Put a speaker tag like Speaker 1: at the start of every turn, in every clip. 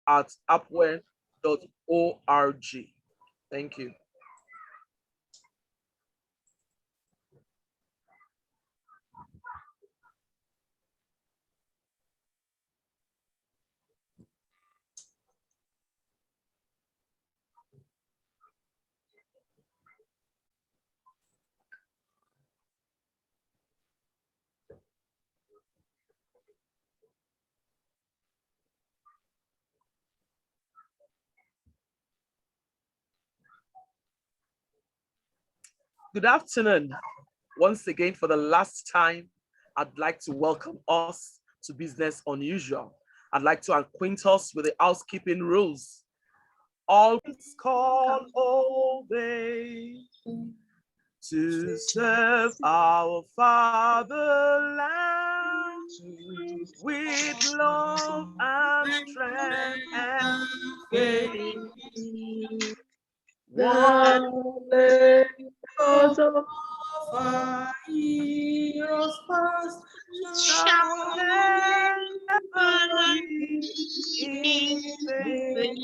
Speaker 1: apwen.org. Thank you. Good afternoon. Once again, for the last time, I'd like to welcome us to Business Unusual. I'd like to acquaint us with the housekeeping rules. Always call, obey to serve our fatherland with love and strength and faith. One day,
Speaker 2: Because of our heroes past,
Speaker 1: shall never be in vain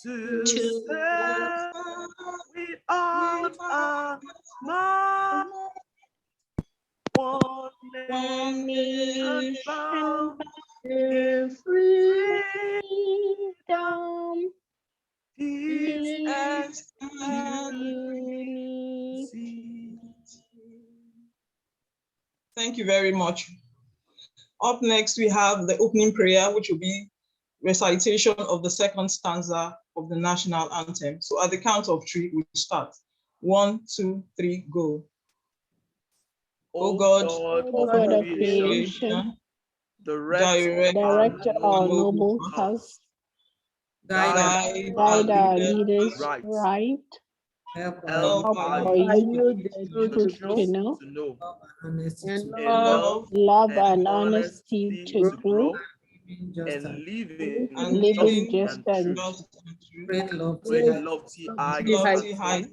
Speaker 1: to serve without a mind. One nation bound in freedom, peace and unity.
Speaker 2: Thank you very much. Up next, we have the opening prayer, which will be recitation of the second stanza of the national anthem. So at the count of three, we start. 1, 2, 3, go. O God
Speaker 3: of creation,
Speaker 1: direct
Speaker 3: our noble cause,
Speaker 2: guide
Speaker 3: our leaders right,
Speaker 1: help
Speaker 3: our youth the truth to know,
Speaker 1: in
Speaker 3: love and honesty to grow,
Speaker 1: and
Speaker 3: living just and
Speaker 1: great lofty heights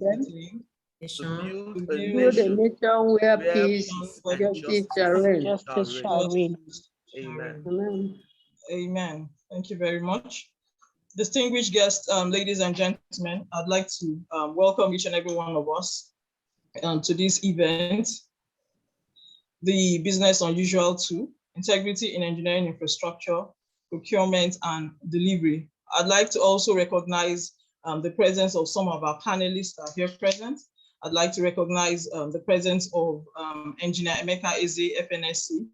Speaker 1: to build a nation where peace and
Speaker 3: justice shall reign.
Speaker 1: Amen.
Speaker 2: Amen. Thank you very much. Distinguished guests, ladies and gentlemen, I'd like to welcome each and every one of us to this event, the Business Unusual 2, Integrity in Engineering Infrastructure, Procurement and Delivery. I'd like to also recognize the presence of some of our panelists that are here present. I'd like to recognize the presence of Engineer Emeka Eze, FNSC,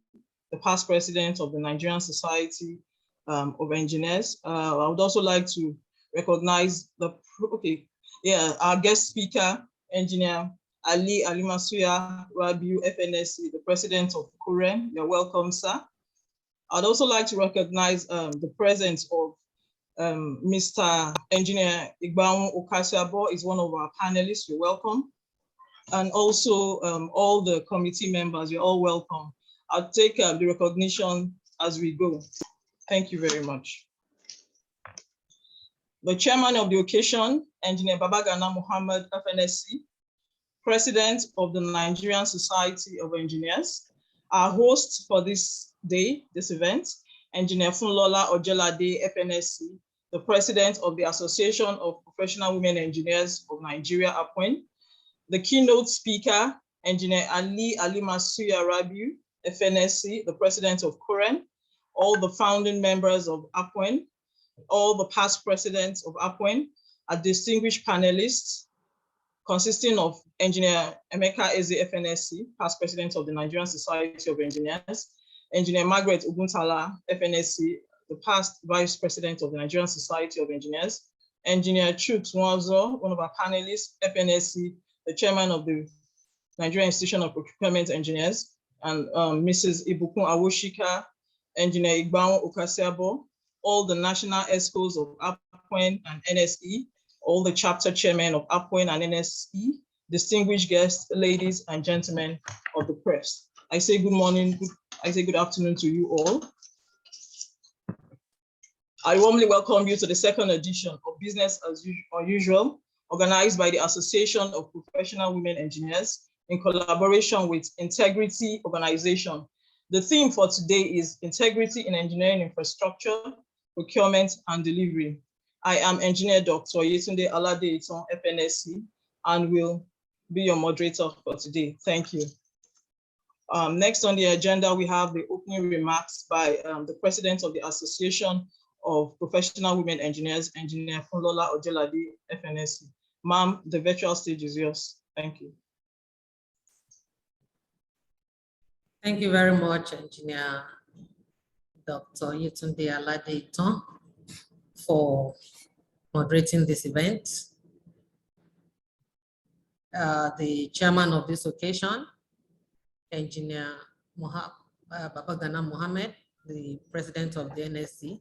Speaker 2: the past president of the Nigerian Society of Engineers. I would also like to recognize our guest speaker, Engineer Ali Alimasuya Rabiu, FNSC, the president of Procurement. You're welcome, sir. I'd also like to recognize the presence of Mr. Engineer Igbanwu Okasiabo is one of our panelists. You're welcome. And also all the committee members, you're all welcome. I'll take the recognition as we go. Thank you very much. The chairman of the occasion, Engineer Babagana Muhammad, FNSC, president of the Nigerian Society of Engineers. Our host for this day, this event, Engineer Funlola Ojelade, FNSC, the president of the Association of Professional Women Engineers of Nigeria, APWEN. The keynote speaker, Engineer Ali Alimasuya Rabiu, FNSC, the president of Procurement, all the founding members of APWEN, all the past presidents of APWEN, a distinguished panelists consisting of Engineer Emeka Eze, FNSC, past president of the Nigerian Society of Engineers, Engineer Margaret Oguntala, FNSC, the past vice president of the Nigerian Society of Engineers, Engineer Chuks Nwazo, one of our panelists, FNSC, the chairman of the Nigerian Institution of Procurement Engineers, and Mrs. Ibukun Awoshika, Engineer Igbanwu Okasiabo, all the national ESCOs of APWEN and NSE, all the chapter chairmen of APWEN and NSE, distinguished guests, ladies and gentlemen of the press. I say good morning, I say good afternoon to you all. I warmly welcome you to the second edition of Business as Unusual, organized by the Association of Professional Women Engineers in collaboration with Integrity Organization. The theme for today is Integrity in Engineering Infrastructure, Procurement and Delivery. I am Engineer Dr. Yetunde Alade-Itan, FNSC, and will be your moderator for today. Thank you. Next on the agenda, we have the opening remarks by the President of the Association of Professional Women Engineers, Engineer Funlola Ojelade, FNSC. Ma'am, the virtual stage is yours. Thank you.
Speaker 4: Thank you very much, Engineer Dr. Yetunde Alade-Itan, for moderating this event. The chairman of this occasion, Engineer Babagana Mohammed, the president of the NSC,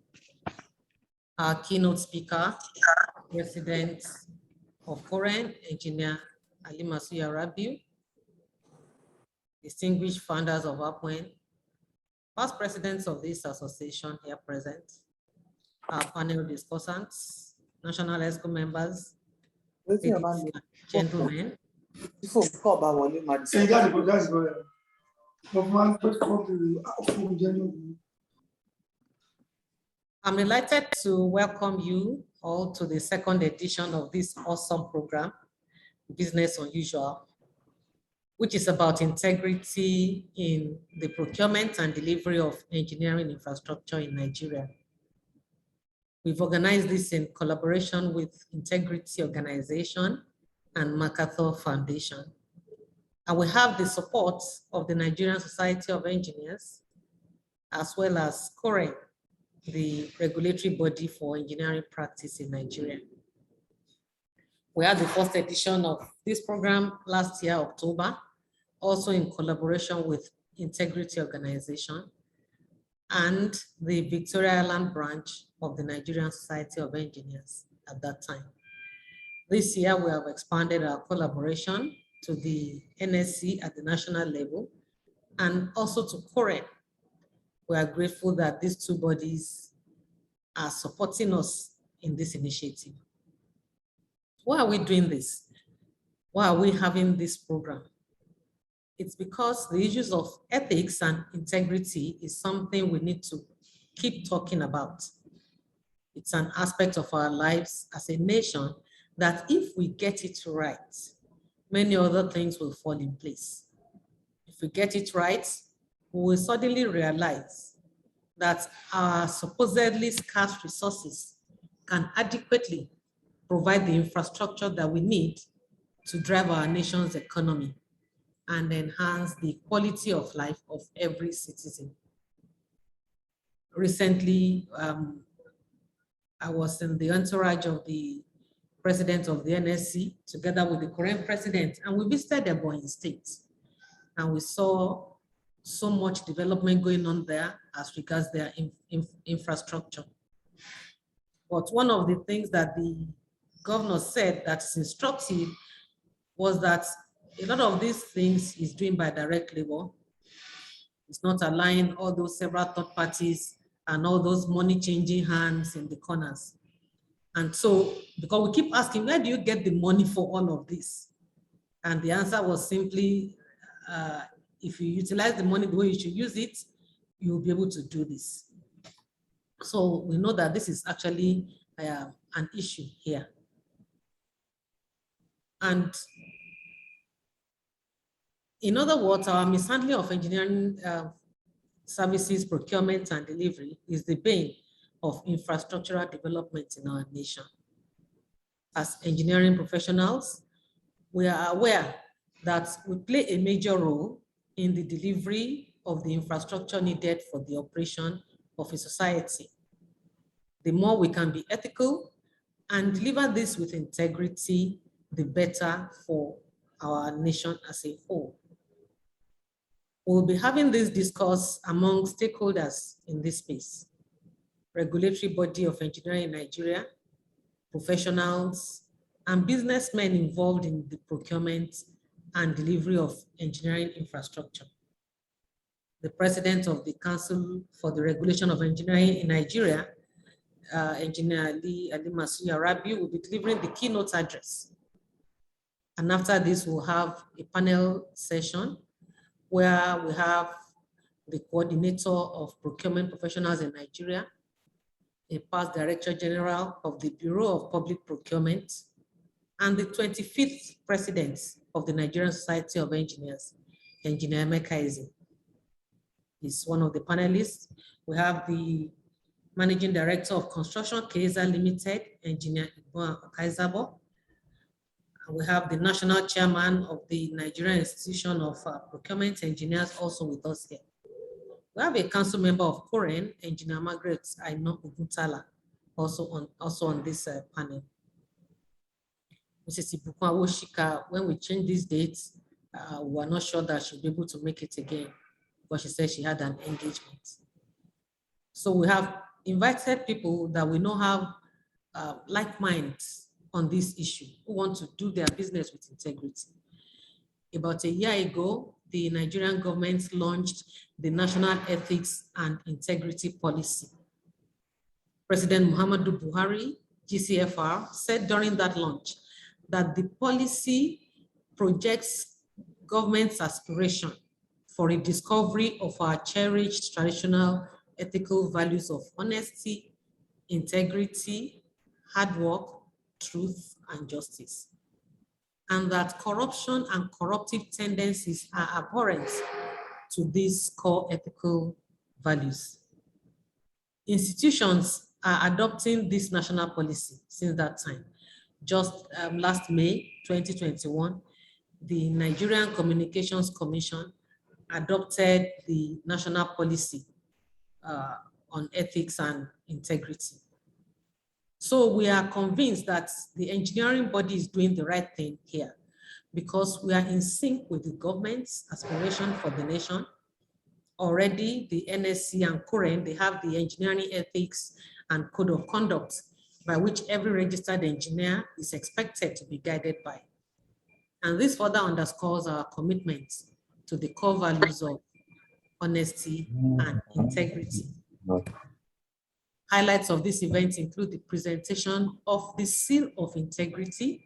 Speaker 4: our keynote speaker, President of APWEN, Engineer Alimasuya Rabiu, distinguished founders of APWEN, past presidents of this association here present, our panel discussants, National ESCO members, ladies and gentlemen. I'm delighted to welcome you all to the second edition of this awesome program, Business Unusual, which is about integrity in the procurement and delivery of engineering infrastructure in Nigeria. We've organized this in collaboration with Integrity Organization and MacArthur Foundation. And we have the support of the Nigerian Society of Engineers, as well as CORE, the regulatory body for engineering practice in Nigeria. We had the first edition of this program last year, October, also in collaboration with Integrity Organization and the Victoria Island branch of the Nigerian Society of Engineers at that time. This year, we have expanded our collaboration to the NSC at the national level and also to CORE. We are grateful that these two bodies are supporting us in this initiative. Why are we doing this? Why are we having this program? It's because the issues of ethics and integrity is something we need to keep talking about. It's an aspect of our lives as a nation that if we get it right, many other things will fall in place. If we get it right, we will suddenly realize that our supposedly scarce resources can adequately provide the infrastructure that we need to drive our nation's economy and enhance the quality of life of every citizen. Recently, I was in the entourage of the president of the NSC together with the current president, and we visited Ebonyi State. And we saw so much development going on there as regards their infrastructure. But one of the things that the governor said that's instructive was that a lot of these things is doing by direct labor. It's not allowing all those several third parties and all those money changing hands in the corners. And so, because we keep asking, where do you get the money for all of this? And the answer was simply, if you utilize the money the way you should use it, you'll be able to do this. So we know that this is actually an issue here. And in other words, our mishandling of engineering services, procurement and delivery is the bane of infrastructural development in our nation. As engineering professionals, we are aware that we play a major role in the delivery of the infrastructure needed for the operation of a society. The more we can be ethical and deliver this with integrity, the better for our nation as a whole. We'll be having this discourse among stakeholders in this space: regulatory body of engineering in Nigeria, professionals, and businessmen involved in the procurement and delivery of engineering infrastructure. The president of the Council for the Regulation of Engineering in Nigeria, Engineer Alimasuya Rabiu, will be delivering the keynote address. And after this, we'll have a panel session where we have the coordinator of procurement professionals in Nigeria, a past Director General of the Bureau of Public Procurement, and the 25th President of the Nigerian Society of Engineers, Engineer Emeka Eze. He's one of the panelists. We have the Managing Director of Construction, Keza Limited, Engineer Igbo Kaizabo. And we have the National Chairman of the Nigerian Institution of Procurement Engineers also with us here. We have a council member of APWEN, Engineer Margaret Aino Oguntala, also on this panel. Mrs. Ibukwa Woshika, when we change these dates, we were not sure that she'll be able to make it again because she said she had an engagement. So we have invited people that we know have like minds on this issue, who want to do their business with integrity. About a year ago, the Nigerian government launched the National Ethics and Integrity Policy. President Muhammadu Buhari, GCFR, said during that launch that the policy projects government's aspiration for a discovery of our cherished traditional ethical values of honesty, integrity, hard work, truth, and justice, and that corruption and corruptive tendencies are abhorrent to these core ethical values. Institutions are adopting this national policy since that time. Just last May 2021, the Nigerian Communications Commission adopted the national policy on ethics and integrity. So we are convinced that the engineering body is doing the right thing here because we are in sync with the government's aspiration for the nation. Already the NSC and CUREN, they have the engineering ethics and code of conduct by which every registered engineer is expected to be guided by. And this further underscores our commitment to the core values of honesty and integrity. Highlights of this event include the presentation of the Seal of Integrity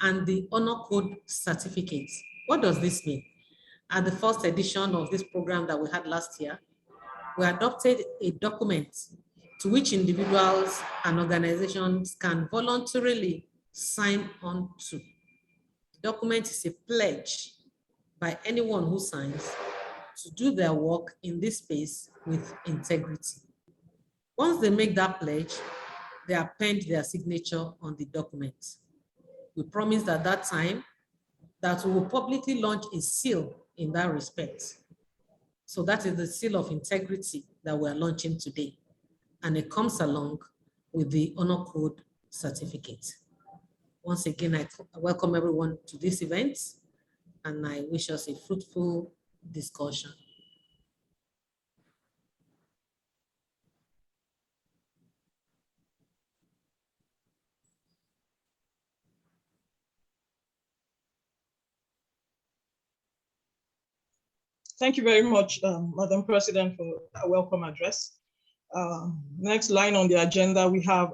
Speaker 4: and the Honor Code Certificate. What does this mean? At the first edition of this program that we had last year, we adopted a document to which individuals and organizations can voluntarily sign on to. The document is a pledge by anyone who signs to do their work in this space with integrity. Once they make that pledge, they append their signature on the document. We promised at that time that we will publicly launch a seal in that respect. So that is the Seal of Integrity that we are launching today. And it comes along with the Honor Code Certificate. Once again, I welcome everyone to this event and I wish us a fruitful discussion.
Speaker 2: Thank you very much, Madam President, for that welcome address. Next line on the agenda, we have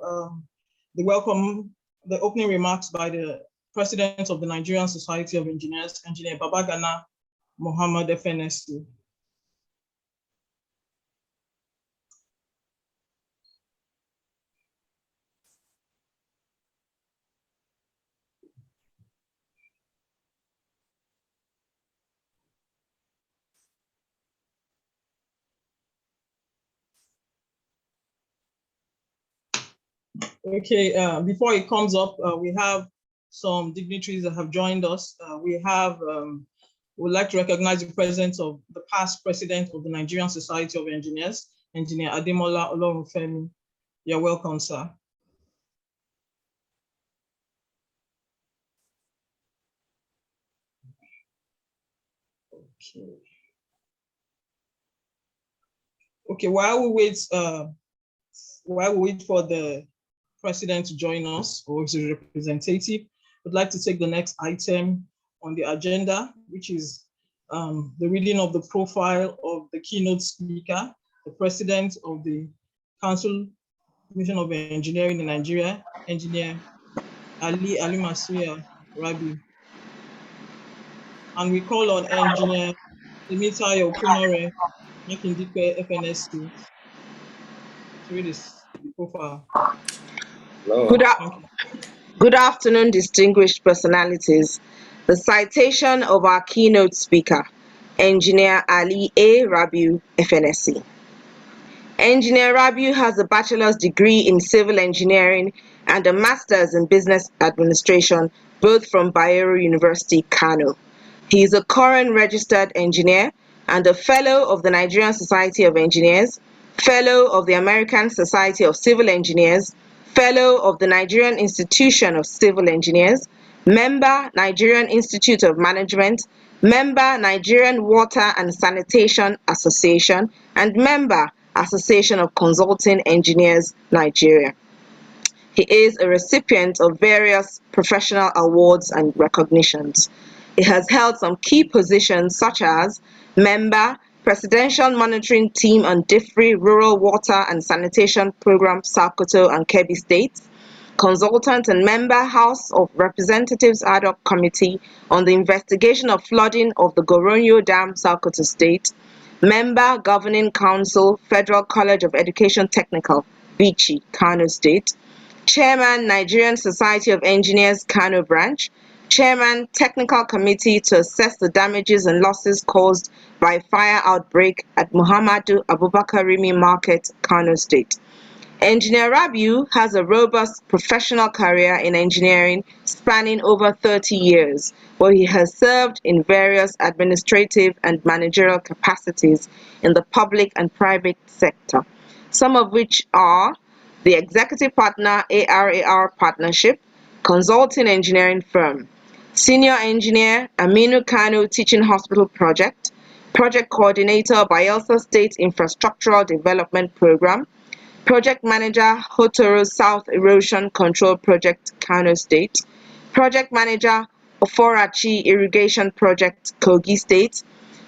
Speaker 2: the opening remarks by the President of the Nigerian Society of Engineers, Engineer Babagana Mohammed FNSU. Okay, before it comes up, we have some dignitaries that have joined us. We would like to recognize the presence of the past president of the Nigerian Society of Engineers, Engineer Ademola Olorunfemi. You're welcome, sir. Okay. Okay, while we wait for the president to join us or his representative, I'd like to take the next item on the agenda, which is the reading of the profile of the keynote speaker, the president of the Council Commission of Engineering in Nigeria, Engineer Ali Masuya Rabi. And we call on Engineer Temitayo Okunore Makindikwe FNSU to read this profile.
Speaker 5: Hello.
Speaker 6: Good afternoon, distinguished personalities. The citation of our keynote speaker, Engineer Ali A. Rabiu, FNSC. Engineer Rabiu has a bachelor's degree in civil engineering and a master's in business administration, both from Bayero University, Kano. He is a current registered engineer and a fellow of the Nigerian Society of Engineers, fellow of the American Society of Civil Engineers, fellow of the Nigerian Institution of Civil Engineers, member Nigerian Institute of Management, member Nigerian Water and Sanitation Association, and member Association of Consulting Engineers, Nigeria. He is a recipient of various professional awards and recognitions. He has held some key positions such as member, Presidential Monitoring Team on DIFRI Rural Water and Sanitation Program, Sokoto and Kebbi States, consultant and member House of Representatives Ad hoc Committee on the investigation of flooding of the Goronyo Dam, Sokoto State, member Governing Council, Federal College of Education Technical, Bichi, Kano State, Chairman, Nigerian Society of Engineers, Kano Branch, Chairman, Technical Committee to assess the damages and losses caused by fire outbreak at Muhammadu Abubakar Rimi Market, Kano State. Engineer Rabiu has a robust professional career in engineering spanning over 30 years, where he has served in various administrative and managerial capacities in the public and private sector, some of which are the Executive Partner ARAR Partnership, consulting engineering firm, Senior Engineer Aminu Kano Teaching Hospital Project, Project Coordinator Bayelsa State Infrastructural Development Program, Project Manager Hotoro South Erosion Control Project, Kano State, Project Manager Oforachi Irrigation Project, Kogi State,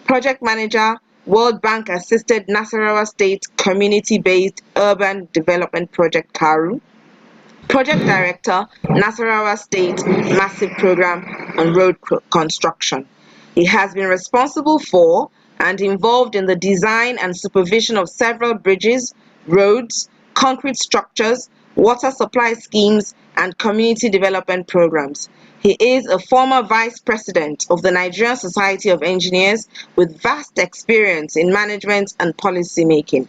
Speaker 6: Project Manager World Bank Assisted Nasarawa State Community-Based Urban Development Project, Karu, Project Director, Nasarawa State Massive Program on Road Construction. He has been responsible for and involved in the design and supervision of several bridges, roads, concrete structures, water supply schemes, and community development programs. He is a former vice president of the Nigerian Society of Engineers with vast experience in management and policy making.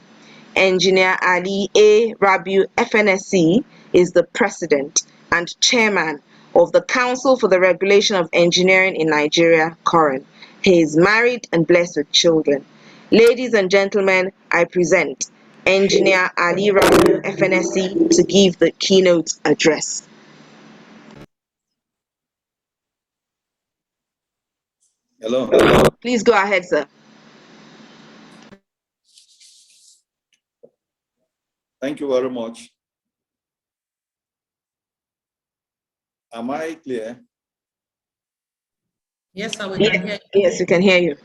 Speaker 6: Engineer Ali A. Rabiu, FNSC, is the president and chairman of the Council for the Regulation of Engineering in Nigeria, COREN. He is married and blessed with children. Ladies and gentlemen, I present Engineer Ali Rabiu, FNSC, to give the keynote address.
Speaker 5: Hello.
Speaker 6: Please go ahead, sir.
Speaker 5: Thank you very much. Am I clear?
Speaker 4: Yes, sir, we can hear you.
Speaker 6: Yes, we can hear you.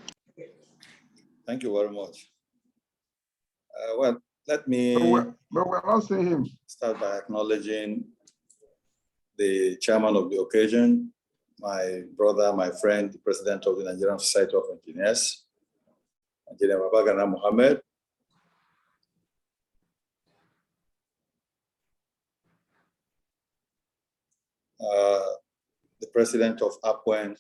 Speaker 5: Thank you very much. Well, let me
Speaker 7: But we're not seeing him.
Speaker 5: start by acknowledging the chairman of the occasion, my brother, my friend, the president of the Nigerian Society of Engineers, Engineer Babagana Mohammed. The president of APWEN,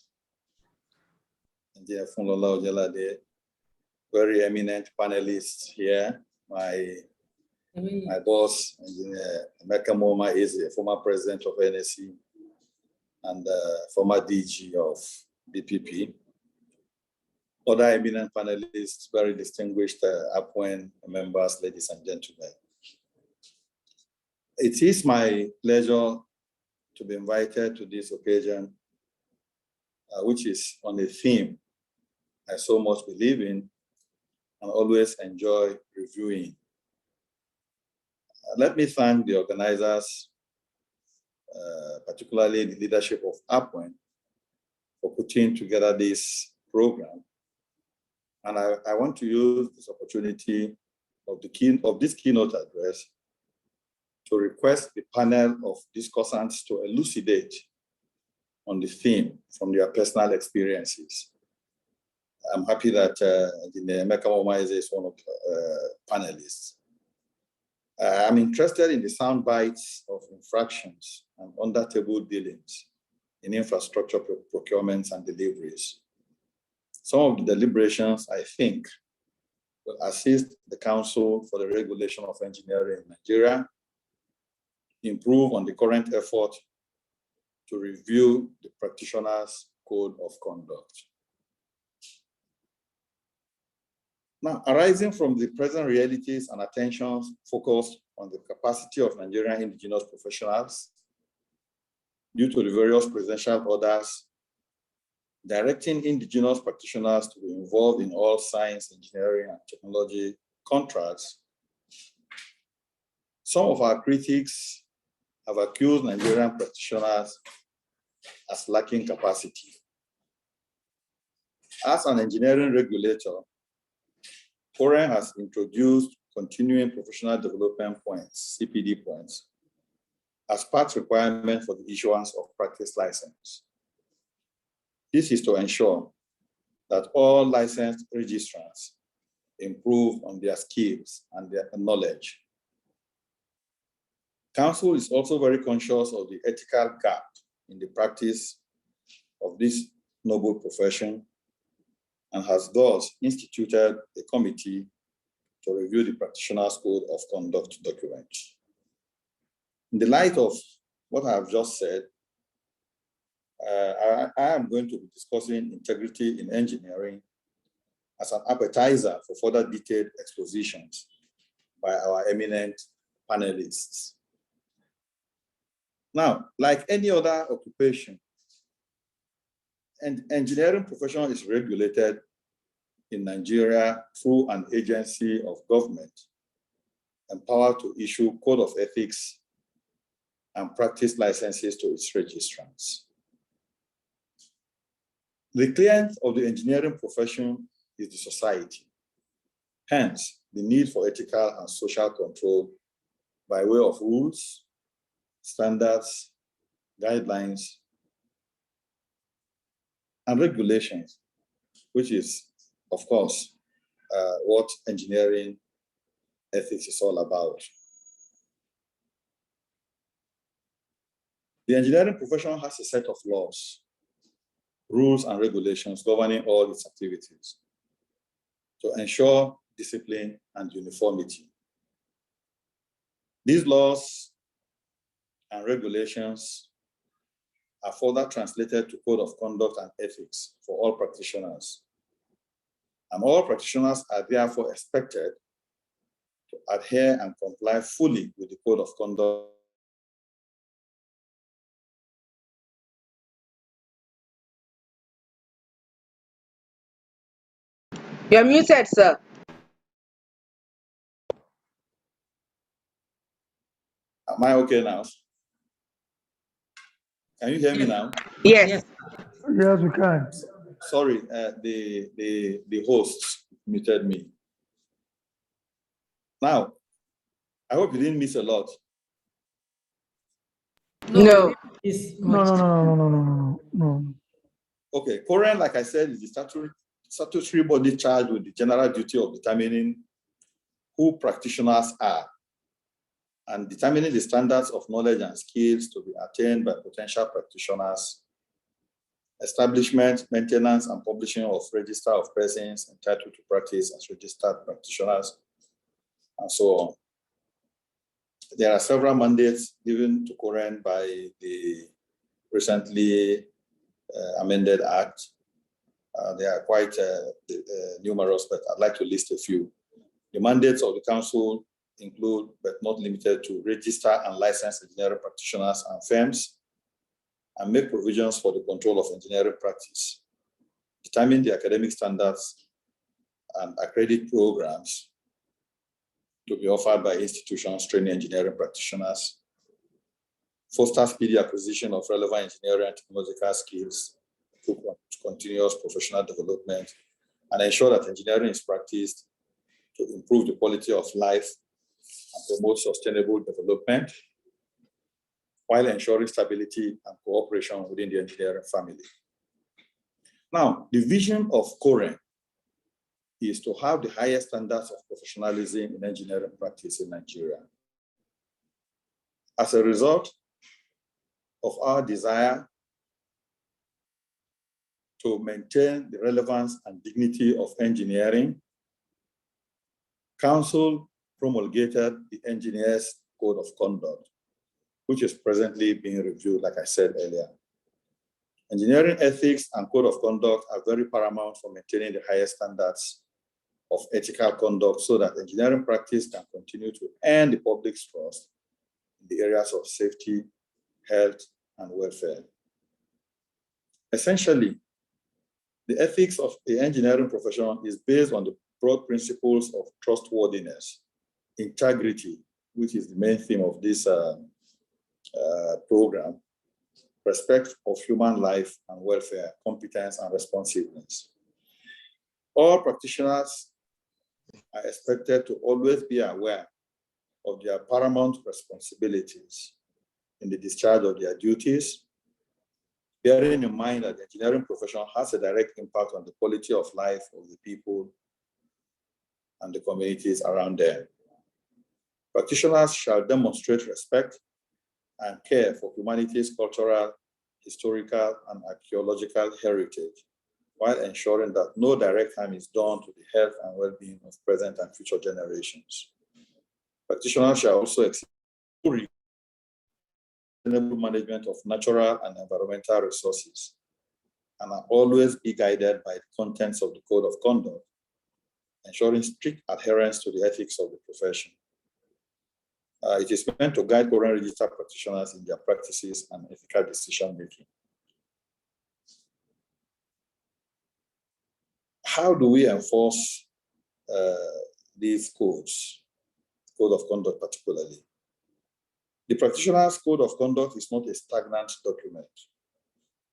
Speaker 5: Engineer Funlola Ojelade, very eminent panelists here. My boss, Engineer Emeka Moma, is a former president of NSC and former DG of BPP. Other eminent panelists, very distinguished APWEN members, ladies and gentlemen. It is my pleasure to be invited to this occasion, which is on a theme I so much believe in and always enjoy reviewing. Let me thank the organizers, particularly the leadership of APWEN, for putting together this program. And I want to use this opportunity of this keynote address to request the panel of discussants to elucidate on the theme from their personal experiences. I'm happy that Engineer Emeka Moma is one of the panelists. I'm interested in the sound bites of infractions and under-table dealings in infrastructure procurements and deliveries. Some of the deliberations, I think, will assist the Council for the Regulation of Engineering in Nigeria, improve on the current effort to review the practitioner's code of conduct. Now, arising from the present realities and attentions focused on the capacity of Nigerian indigenous professionals due to the various presidential orders directing indigenous practitioners to be involved in all science, engineering, and technology contracts, some of our critics have accused Nigerian practitioners as lacking capacity. As an engineering regulator, APWEN has introduced continuing professional development points, CPD points, as part requirement for the issuance of practice license. This is to ensure that all licensed registrars improve on their skills and their knowledge. Council is also very conscious of the ethical gap in the practice of this noble profession and has thus instituted a committee to review the practitioner's code of conduct document. In the light of what I have just said, I am going to be discussing integrity in engineering as an appetizer for further detailed expositions by our eminent panelists. Now, like any other occupation, and engineering profession is regulated in Nigeria through an agency of government empowered to issue code of ethics and practice licenses to its registrants. The client of the engineering profession is the society. Hence, the need for ethical and social control by way of rules, standards, guidelines, and regulations, which is, of course, what engineering ethics is all about. The engineering profession has a set of laws, rules, and regulations governing all its activities to ensure discipline and uniformity. These laws and regulations are further translated to code of conduct and ethics for all practitioners. And all practitioners are therefore expected to adhere and comply fully with the code of conduct.
Speaker 6: You're muted, sir.
Speaker 5: Am I okay now? Can you hear me now?
Speaker 6: Yes.
Speaker 4: Yes.
Speaker 7: Yes, we can.
Speaker 5: Sorry, the host muted me. Now, I hope you didn't miss a lot.
Speaker 6: No.
Speaker 7: No.
Speaker 5: Okay, APWEN, like I said, is the statutory body charged with the general duty of determining who practitioners are and determining the standards of knowledge and skills to be attained by potential practitioners, establishment, maintenance, and publishing of register of persons entitled to practice as registered practitioners, and so on. There are several mandates given to APWEN by the recently amended Act. They are quite numerous, but I'd like to list a few. The mandates of the Council include, but not limited to, register and license engineering practitioners and firms, and make provisions for the control of engineering practice, determine the academic standards and accredit programs to be offered by institutions training engineering practitioners, foster speedy acquisition of relevant engineering and technological skills through continuous professional development, and ensure that engineering is practiced to improve the quality of life and promote sustainable development, while ensuring stability and cooperation within the engineering family. Now, the vision of APWEN is to have the highest standards of professionalism in engineering practice in Nigeria. As a result of our desire to maintain the relevance and dignity of engineering, Council promulgated the Engineers Code of Conduct, which is presently being reviewed, like I said earlier. Engineering ethics and code of conduct are very paramount for maintaining the highest standards of ethical conduct so that engineering practice can continue to earn the public's trust in the areas of safety, health, and welfare. Essentially, the ethics of the engineering profession is based on the broad principles of trustworthiness, integrity, which is the main theme of this program, respect of human life and welfare, competence, and responsiveness. All practitioners are expected to always be aware of their paramount responsibilities in the discharge of their duties, bearing in mind that the engineering profession has a direct impact on the quality of life of the people and the communities around them. Practitioners shall demonstrate respect and care for humanity's cultural, historical, and archaeological heritage, while ensuring that no direct harm is done to the health and well-being of present and future generations. Practitioners shall also exhibit sustainable management of natural and environmental resources, and always be guided by the contents of the Code of Conduct, ensuring strict adherence to the ethics of the profession. It is meant to guide current registered practitioners in their practices and ethical decision-making. How do we enforce these codes, Code of Conduct particularly? The Practitioner's Code of Conduct is not a stagnant document.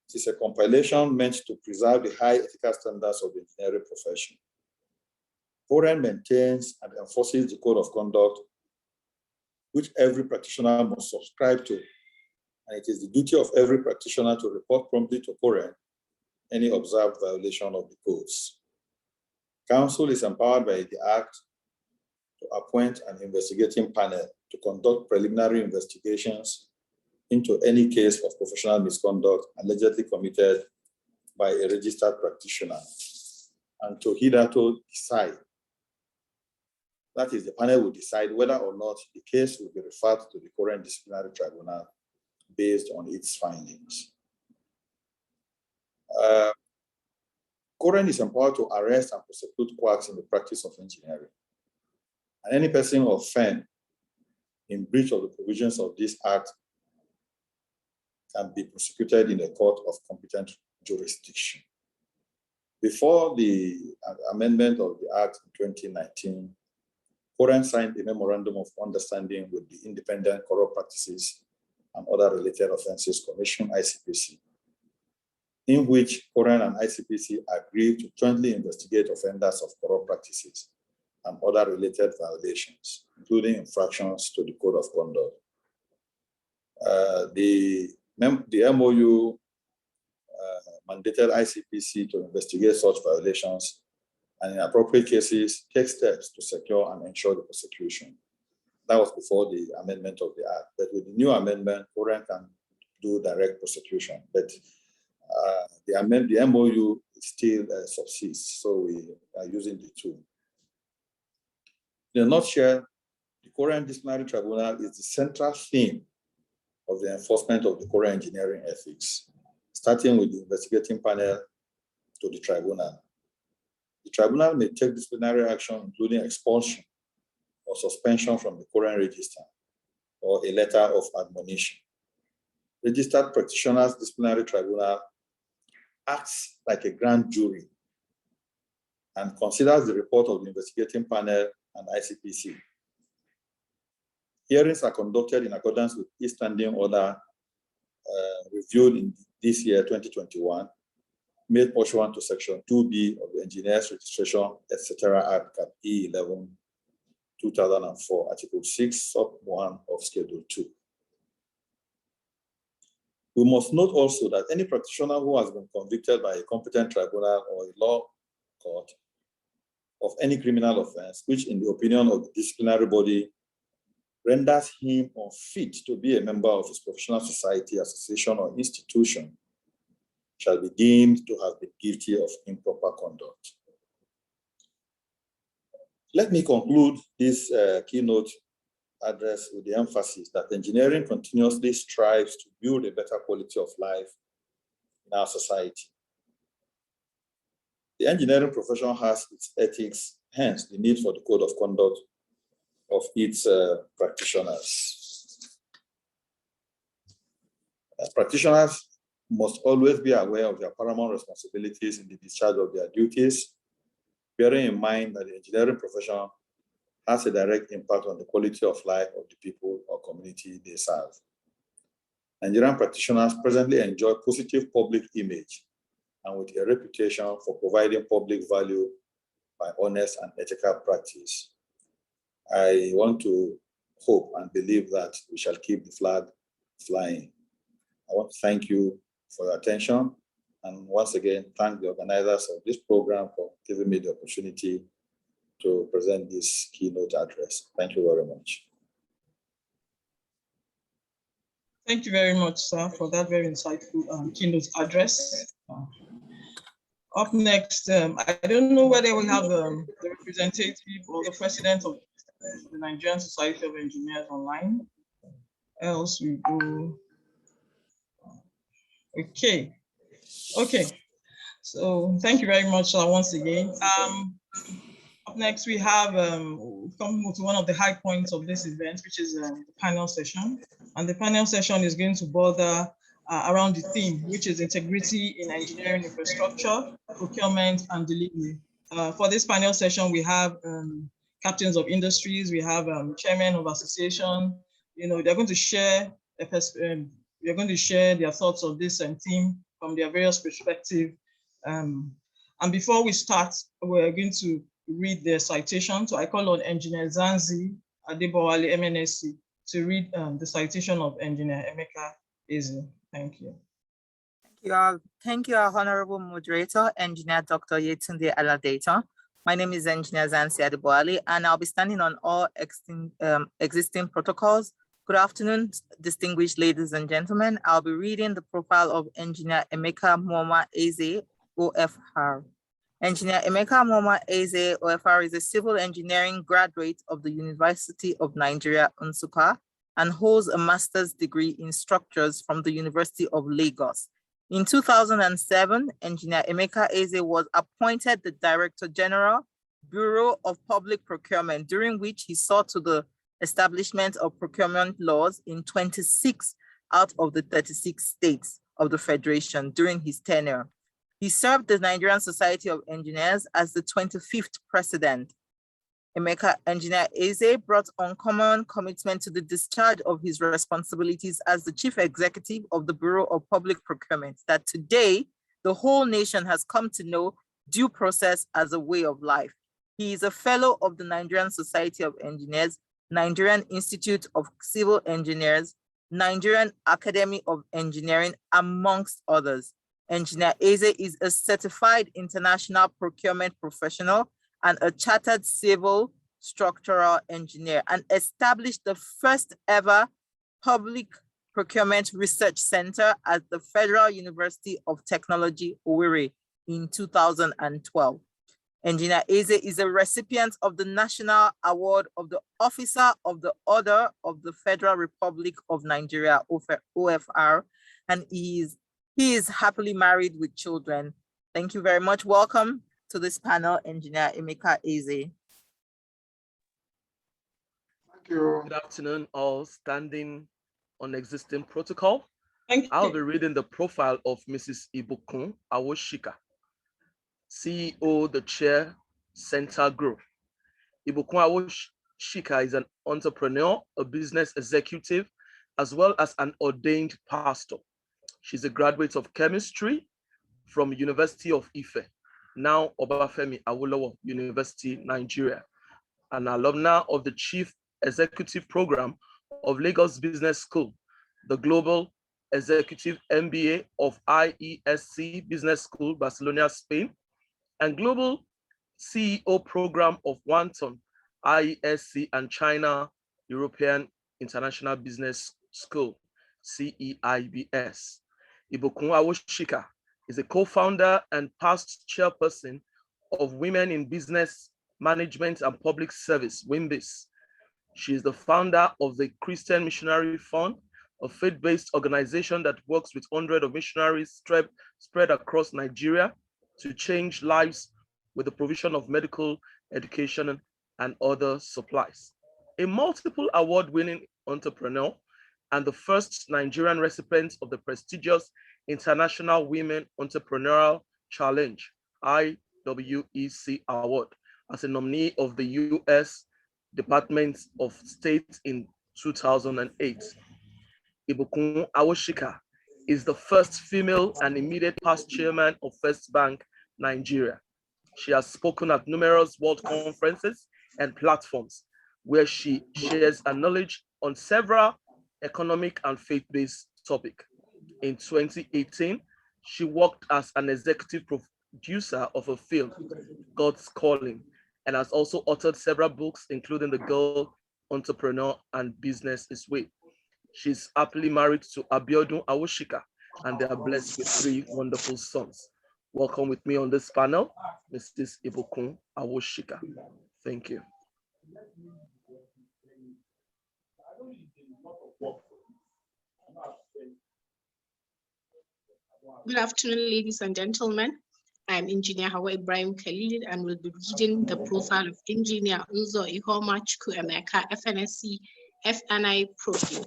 Speaker 5: It is a compilation meant to preserve the high ethical standards of the engineering profession. APWEN maintains and enforces the Code of Conduct, which every practitioner must subscribe to, and it is the duty of every practitioner to report promptly to APWEN any observed violation of the codes. Council is empowered by the Act to appoint an investigating panel to conduct preliminary investigations into any case of professional misconduct allegedly committed by a registered practitioner, and to hitherto decide. That is, the panel will decide whether or not the case will be referred to the current disciplinary tribunal based on its findings. Current is empowered to arrest and prosecute quacks in the practice of engineering. And any person offend in breach of the provisions of this Act can be prosecuted in a court of competent jurisdiction. Before the amendment of the Act in 2019, APWEN signed a memorandum of understanding with the Independent Corrupt Practices and Other Related Offences Commission, ICPC, in which APWEN and ICPC agreed to jointly investigate offenders of corrupt practices and other related violations, including infractions to the Code of Conduct. The MOU mandated ICPC to investigate such violations and in appropriate cases, take steps to secure and ensure the prosecution. That was before the amendment of the Act. But with the new amendment, APWEN can do direct prosecution. But the MOU still subsists, so we are using the two. In a nutshell, the current disciplinary tribunal is the central theme of the enforcement of the current engineering ethics, starting with the investigating panel to the tribunal. The tribunal may take disciplinary action, including expulsion or suspension from the current register or a letter of admonition. Registered practitioners' disciplinary tribunal acts like a grand jury and considers the report of the investigating panel and ICPC. Hearings are conducted in accordance with each standing order reviewed in this year, 2021, made pursuant to Section 2B of the Engineers Registration, etc. Act Cap E11, 2004, Article 6, Sub 1 of Schedule 2. We must note also that any practitioner who has been convicted by a competent tribunal or a law court of any criminal offense, which in the opinion of the disciplinary body renders him unfit to be a member of his professional society, association, or institution shall be deemed to have been guilty of improper conduct. Let me conclude this keynote address with the emphasis that engineering continuously strives to build a better quality of life in our society. The engineering profession has its ethics, hence the need for the code of conduct of its practitioners. As practitioners must always be aware of their paramount responsibilities in the discharge of their duties, bearing in mind that the engineering profession has a direct impact on the quality of life of the people or community they serve. Nigerian practitioners presently enjoy positive public image and with a reputation for providing public value by honest and ethical practice. I want to hope and believe that we shall keep the flag flying. I want to thank you for your attention, and once again, thank the organizers of this program for giving me the opportunity to present this keynote address. Thank you very much.
Speaker 2: Thank you very much, sir, for that very insightful keynote address. Up next, I don't know whether we have the representative or the president of the Nigerian Society of Engineers online. Else we go. Okay. So thank you very much once again. Up next, we have come to one of the high points of this event, which is the panel session. And the panel session is going to border around the theme, which is integrity in engineering infrastructure, procurement, and delivery. For this panel session, we have captains of industries, we have chairmen of association. They're going to share they're going to share their thoughts of this theme from their various perspectives. And before we start, we're going to read the citation. So I call on Engineer Zanzi Adebowale MNSC to read the citation of Engineer Emeka Eze. Thank you.
Speaker 8: Thank you, our honorable moderator, Engineer Dr. Yetunde Aladeta. My name is Engineer Zanzi Adebowale, and I'll be standing on all existing protocols. Good afternoon, distinguished ladies and gentlemen. I'll be reading the profile of Engineer Emeka Mwoma Eze, OFR. Engineer Emeka Mwoma Eze, OFR, is a civil engineering graduate of the University of Nigeria, Nsukka, and holds a master's degree in structures from the University of Lagos. In 2007, Engineer Emeka Eze was appointed the Director General, Bureau of Public Procurement, during which he saw to the establishment of procurement laws in 26 out of the 36 states of the Federation during his tenure. He served the Nigerian Society of Engineers as the 25th president. Engineer Eze brought uncommon commitment to the discharge of his responsibilities as the chief executive of the Bureau of Public Procurement, that today the whole nation has come to know due process as a way of life. He is a fellow of the Nigerian Society of Engineers, Nigerian Institute of Civil Engineers, Nigerian Academy of Engineering, amongst others. Engineer Eze is a certified international procurement professional and a chartered civil structural engineer, and established the first ever public procurement research center at the Federal University of Technology, Owerri, in 2012. Engineer Eze is a recipient of the National Award of the Officer of the Order of the Federal Republic of Nigeria, OFR, and he is happily married with children. Thank you very much. Welcome to this panel, Engineer Emeka Eze.
Speaker 7: Thank you.
Speaker 1: Good afternoon, all. Standing on existing protocol,
Speaker 2: Thank you.
Speaker 1: I'll be reading the profile of Mrs. Ibukun Awoshika, CEO, the Chair, Center Group. Ibukun Awoshika is an entrepreneur, a business executive, as well as an ordained pastor. She's a graduate of chemistry from University of Ife, now Obafemi Awolowo University, Nigeria, an alumna of the Chief Executive Program of Lagos Business School, the Global Executive MBA of IESC Business School, Barcelona, Spain, and Global CEO Program of Wharton, IESC, and China European International Business School, CEIBS. Ibukun Awoshika is a co-founder and past chairperson of Women in Business Management and Public Service, WIMBIS. She is the founder of the Christian Missionary Fund, a faith-based organization that works with hundreds of missionaries spread across Nigeria to change lives with the provision of medical education and other supplies. A multiple award-winning entrepreneur and the first Nigerian recipient of the prestigious International Women Entrepreneurial Challenge, IWEC Award, as a nominee of the U.S. Department of State in 2008. Ibukun Awoshika is the first female and immediate past chairman of First Bank, Nigeria. She has spoken at numerous world conferences and platforms where she shares her knowledge on several economic and faith-based topics. In 2018, she worked as an executive producer of a film, God's Calling, and has also authored several books, including The Girl Entrepreneur and Business is Way. She's happily married to Abiodun Awoshika, and they are blessed with 3 wonderful sons. Welcome with me on this panel, Mrs. Ibukun Awoshika. Thank you.
Speaker 9: Good afternoon, ladies and gentlemen. I'm Engineer Hawa Ibrahim Khalil and will be reading the profile of Engineer Unzo Ihoma Chukwuemeka, FNSC, FNI Profile.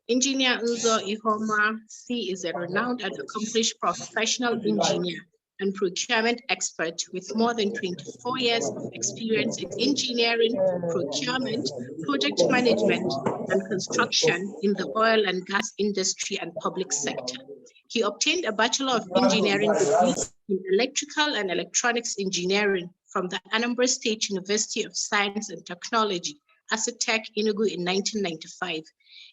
Speaker 9: Engineer Unzo Ihoma C is a renowned and accomplished professional engineer and procurement expert with more than 24 years of experience in engineering, procurement, project management, and construction in the oil and gas industry and public sector. He obtained a Bachelor of Engineering degree in Electrical and Electronics Engineering from the Anambra State University of Science and Technology, ASUTEC, Enugu in 1995.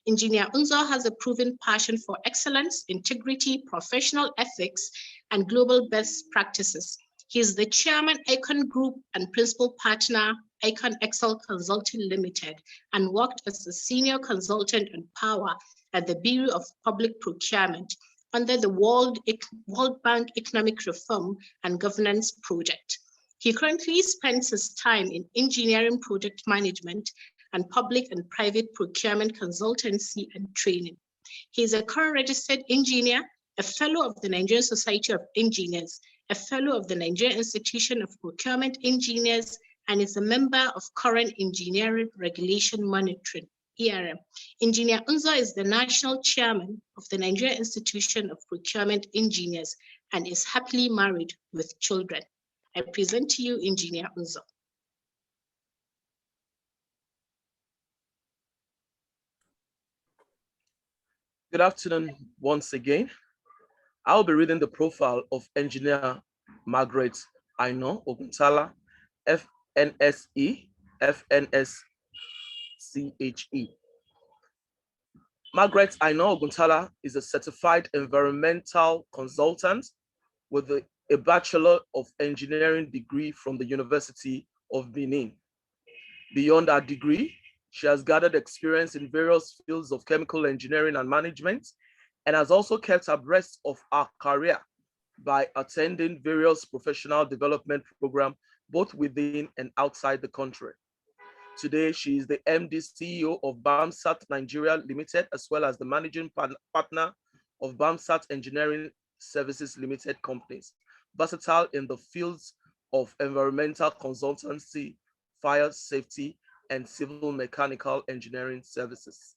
Speaker 9: Engineer Unzo has a proven passion for excellence, integrity, professional ethics, and global best practices. He is the chairman, Icon Group, and principal partner, Icon Excel Consulting Limited, and worked as a senior consultant on power at the Bureau of Public Procurement under the World Bank Economic Reform and Governance Project. He currently spends his time in engineering project management and public and private procurement consultancy and training. He is a current registered engineer, a fellow of the Nigerian Society of Engineers, a fellow of the Nigerian Institution of Procurement Engineers, and is a member of Current Engineering Regulation Monitoring, ERM. Engineer Unzo is the national chairman of the Nigerian Institution of Procurement Engineers and is happily married with children. I present to you Engineer Unzo.
Speaker 1: Good afternoon once again. I'll be reading the profile of Engineer Margaret Aino Oguntala, FNSE, FNSCHE. Margaret Aino Oguntala is a certified environmental consultant with a Bachelor of Engineering degree from the University of Benin. Beyond her degree, she has gathered experience in various fields of chemical engineering and management, and has also kept abreast of her career by attending various professional development programs, both within and outside the country. Today, she is the MD CEO of BAMSAT Nigeria Limited, as well as the managing partner of BAMSAT Engineering Services Limited companies, versatile in the fields of environmental consultancy, fire safety, and civil mechanical engineering services.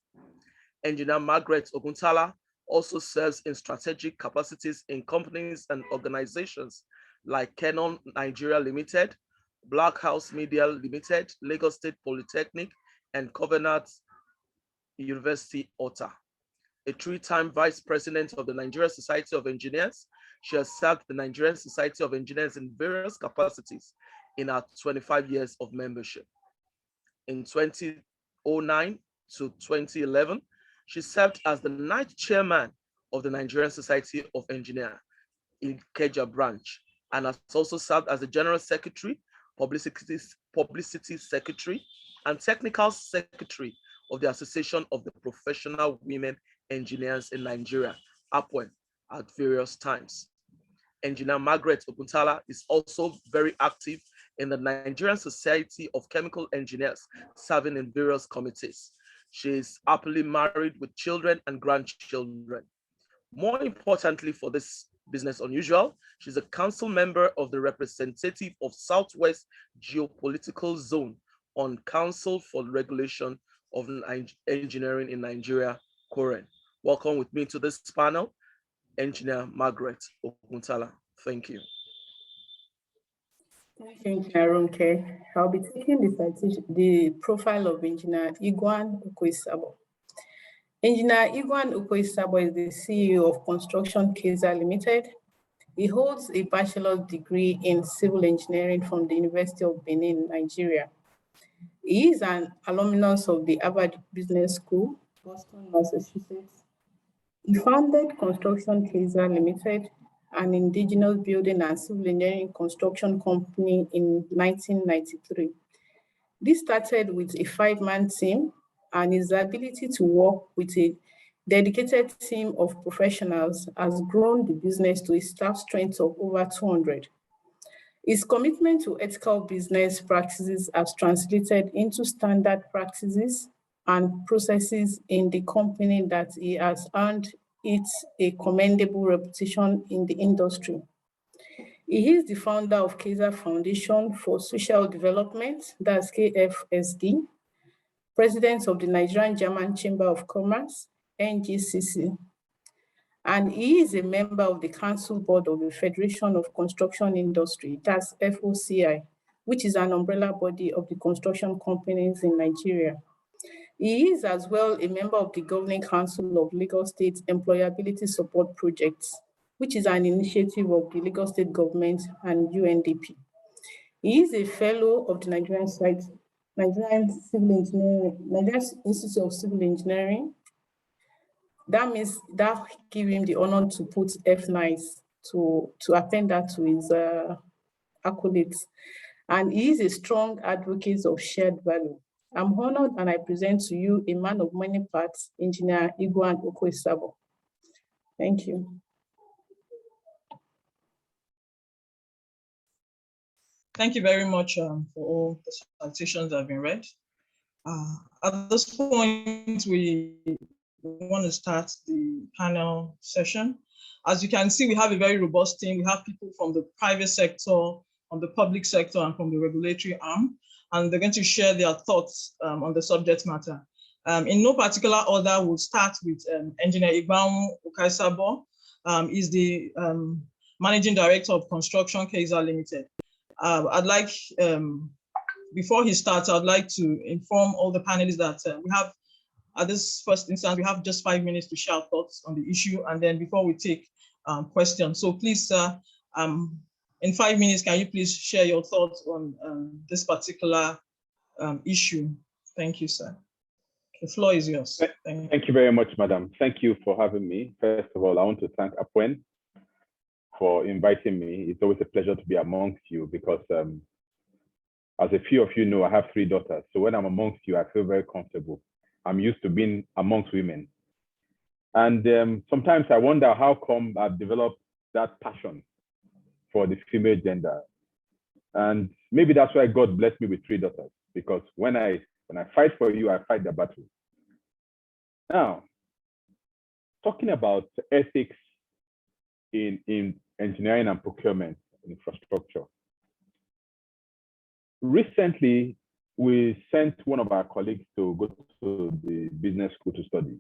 Speaker 1: Engineer Margaret Oguntala also serves in strategic capacities in companies and organizations like Canon Nigeria Limited, Black House Media Limited, Lagos State Polytechnic, and Covenant University, Ota. A 3-time vice president of the Nigerian Society of Engineers, she has served the Nigerian Society of Engineers in various capacities in her 25 years of membership. In 2009 to 2011, she served as the 9th chairman of the Nigerian Society of Engineers in Ikeja branch, and has also served as the general secretary, publicity secretary, and technical secretary of the Association of the Professional Women Engineers in Nigeria, APWEN, at various times. Engineer Margaret Okuntala is also very active in the Nigerian Society of Chemical Engineers, serving in various committees. She is happily married with children and grandchildren. More importantly for this Business Unusual, she's a council member of the representative of Southwest Geopolitical Zone on Council for Regulation of Engineering in Nigeria, COREN. Welcome with me to this panel, Engineer Margaret Okuntala. Thank you.
Speaker 10: Thank you, Engineer Ronke. I'll be taking the profile of Engineer Igwan Ukoisabo. Engineer Igwan Ukoisabo is the CEO of Construction Keza Limited. He holds a bachelor's degree in civil engineering from the University of Benin, Nigeria. He is an alumnus of the Harvard Business School, Boston, Massachusetts. He founded Construction Keza Limited, an indigenous building and civil engineering construction company, in 1993. This started with a 5-man team, and his ability to work with a dedicated team of professionals has grown the business to a staff strength of over 200. His commitment to ethical business practices has translated into standard practices and processes in the company that he has earned it a commendable reputation in the industry. He is the founder of Keza Foundation for Social Development, that's KFSD, president of the Nigerian German Chamber of Commerce, NGCC, and he is a member of the Council Board of the Federation of Construction Industry, that's FOCI, which is an umbrella body of the construction companies in Nigeria. He is as well a member of the Governing Council of Lagos State Employability Support Projects, which is an initiative of the Lagos State Government and UNDP. He is a fellow of the Nigerian Institute of Civil Engineering. That means that gives him the honor to put F-nice to append that to his accolades. And he is a strong advocate of shared value. I'm honored and I present to you a man of many parts, Engineer Igwan Ukoisabo. Thank you.
Speaker 2: Thank you very much for all the citations that have been read. At this point, we want to start the panel session. As you can see, we have a very robust team. We have people from the private sector, from the public sector, and from the regulatory arm, and they're going to share their thoughts on the subject matter. In no particular order, we'll start with Engineer Igwan Ukoisabo. He's the Managing Director of Construction Keza Limited. I'd like, before he starts, I'd like to inform all the panelists that we have, at this first instance, we have just 5 minutes to share thoughts on the issue, and then before we take questions. So please, in 5 minutes, can you please share your thoughts on this particular issue? Thank you, sir. The floor is yours.
Speaker 11: Thank you very much, madam. Thank you for having me. First of all, I want to thank APWEN for inviting me. It's always a pleasure to be amongst you because as a few of you know, I have 3 daughters. So when I'm amongst you, I feel very comfortable. I'm used to being amongst women. And sometimes I wonder how come I've developed that passion for the female gender. And maybe that's why God blessed me with 3 daughters, because when I fight for you, I fight the battle. Now, talking about ethics in engineering and procurement infrastructure. Recently, we sent one of our colleagues to go to the business school to study.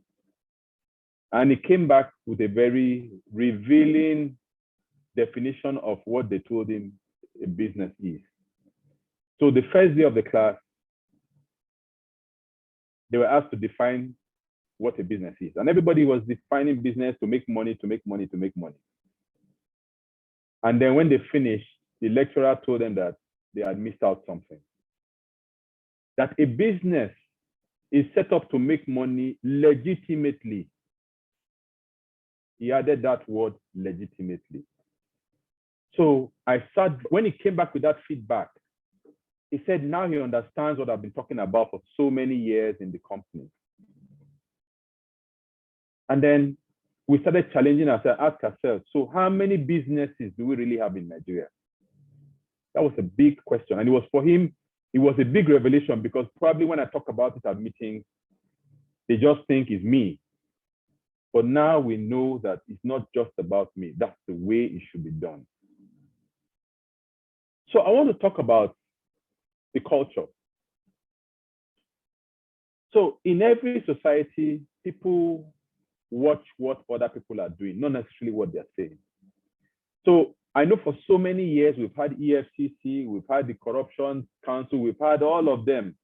Speaker 11: And he came back with a very revealing definition of what they told him a business is. So the first day of the class, they were asked to define what a business is. And everybody was defining business to make money, to make money, to make money. And then when they finished, the lecturer told them that they had missed out something. That a business is set up to make money legitimately. He added that word, legitimately. So I sat, when he came back with that feedback, he said now he understands what I've been talking about for so many years in the company. And then we started challenging ourselves, ask ourselves, so how many businesses do we really have in Nigeria? That was a big question. And it was for him, it was a big revelation because probably when I talk about it at meetings, they just think it's me. But now we know that it's not just about me. That's the way it should be done. So I want to talk about the culture. So in every society, people watch what other people are doing, not necessarily what they're saying. So I know for so many years, we've had EFCC, we've had the Corruption Council, we've had all of them.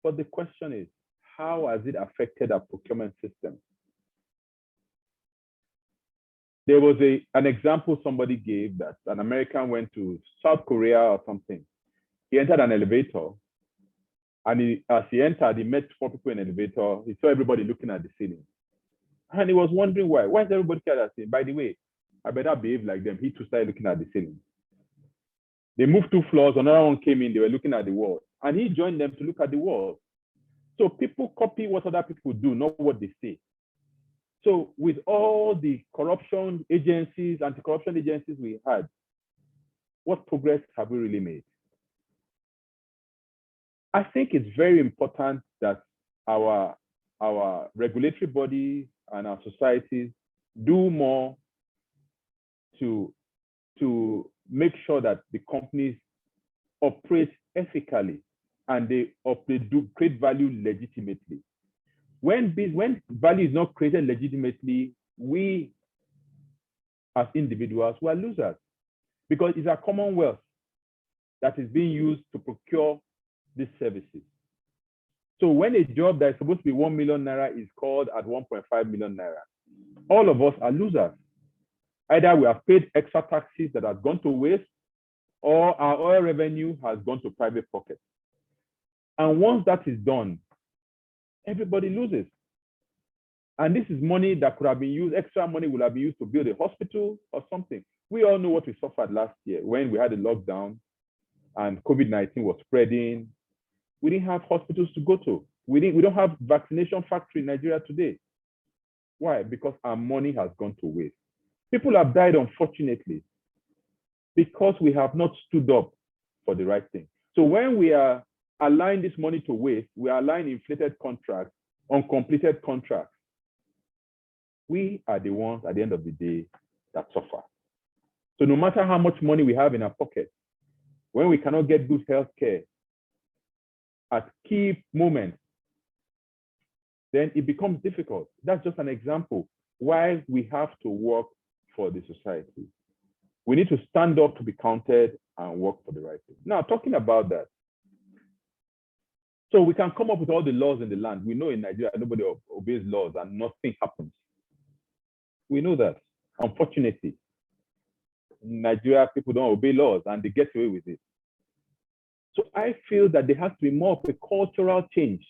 Speaker 11: But the question is, how has it affected our procurement system? There was an example somebody gave that an American went to South Korea or something. He entered an elevator, and as he entered, he met 4 people in an elevator. He saw everybody looking at the ceiling. And he was wondering why. Why is everybody looking at the ceiling? By the way, I better behave like them. He too started looking at the ceiling. They moved 2 floors, another one came in, they were looking at the wall. And he joined them to look at the wall. So people copy what other people do, not what they say. So with all the corruption agencies, anti-corruption agencies we had, what progress have we really made? I think it's very important that our regulatory bodies and our societies do more to make sure that the companies operate ethically and they do create value legitimately. When value is not created legitimately, we as individuals, we are losers because it's our common wealth that is being used to procure these services. So when a job that is supposed to be 1 million naira is called at 1.5 million naira, all of us are losers. Either we have paid extra taxes that have gone to waste, or our oil revenue has gone to private pockets. And once that is done, everybody loses. And this is money that could have been used, extra money would have been used to build a hospital or something. We all know what we suffered last year when we had a lockdown and COVID-19 was spreading. We didn't have hospitals to go to. We don't have vaccination factory in Nigeria today. Why? Because our money has gone to waste. People have died, unfortunately, because we have not stood up for the right thing. So when we are allowing this money to waste, we are allowing inflated contracts, uncompleted contracts. We are the ones at the end of the day that suffer. So no matter how much money we have in our pocket, when we cannot get good health care at key moments, then it becomes difficult. That's just an example why we have to work for the society. We need to stand up to be counted and work for the right thing. Now, talking about that, so we can come up with all the laws in the land. We know in Nigeria, nobody obeys laws and nothing happens. We know that, unfortunately. In Nigeria, people don't obey laws and they get away with it. So I feel that there has to be more of a cultural change.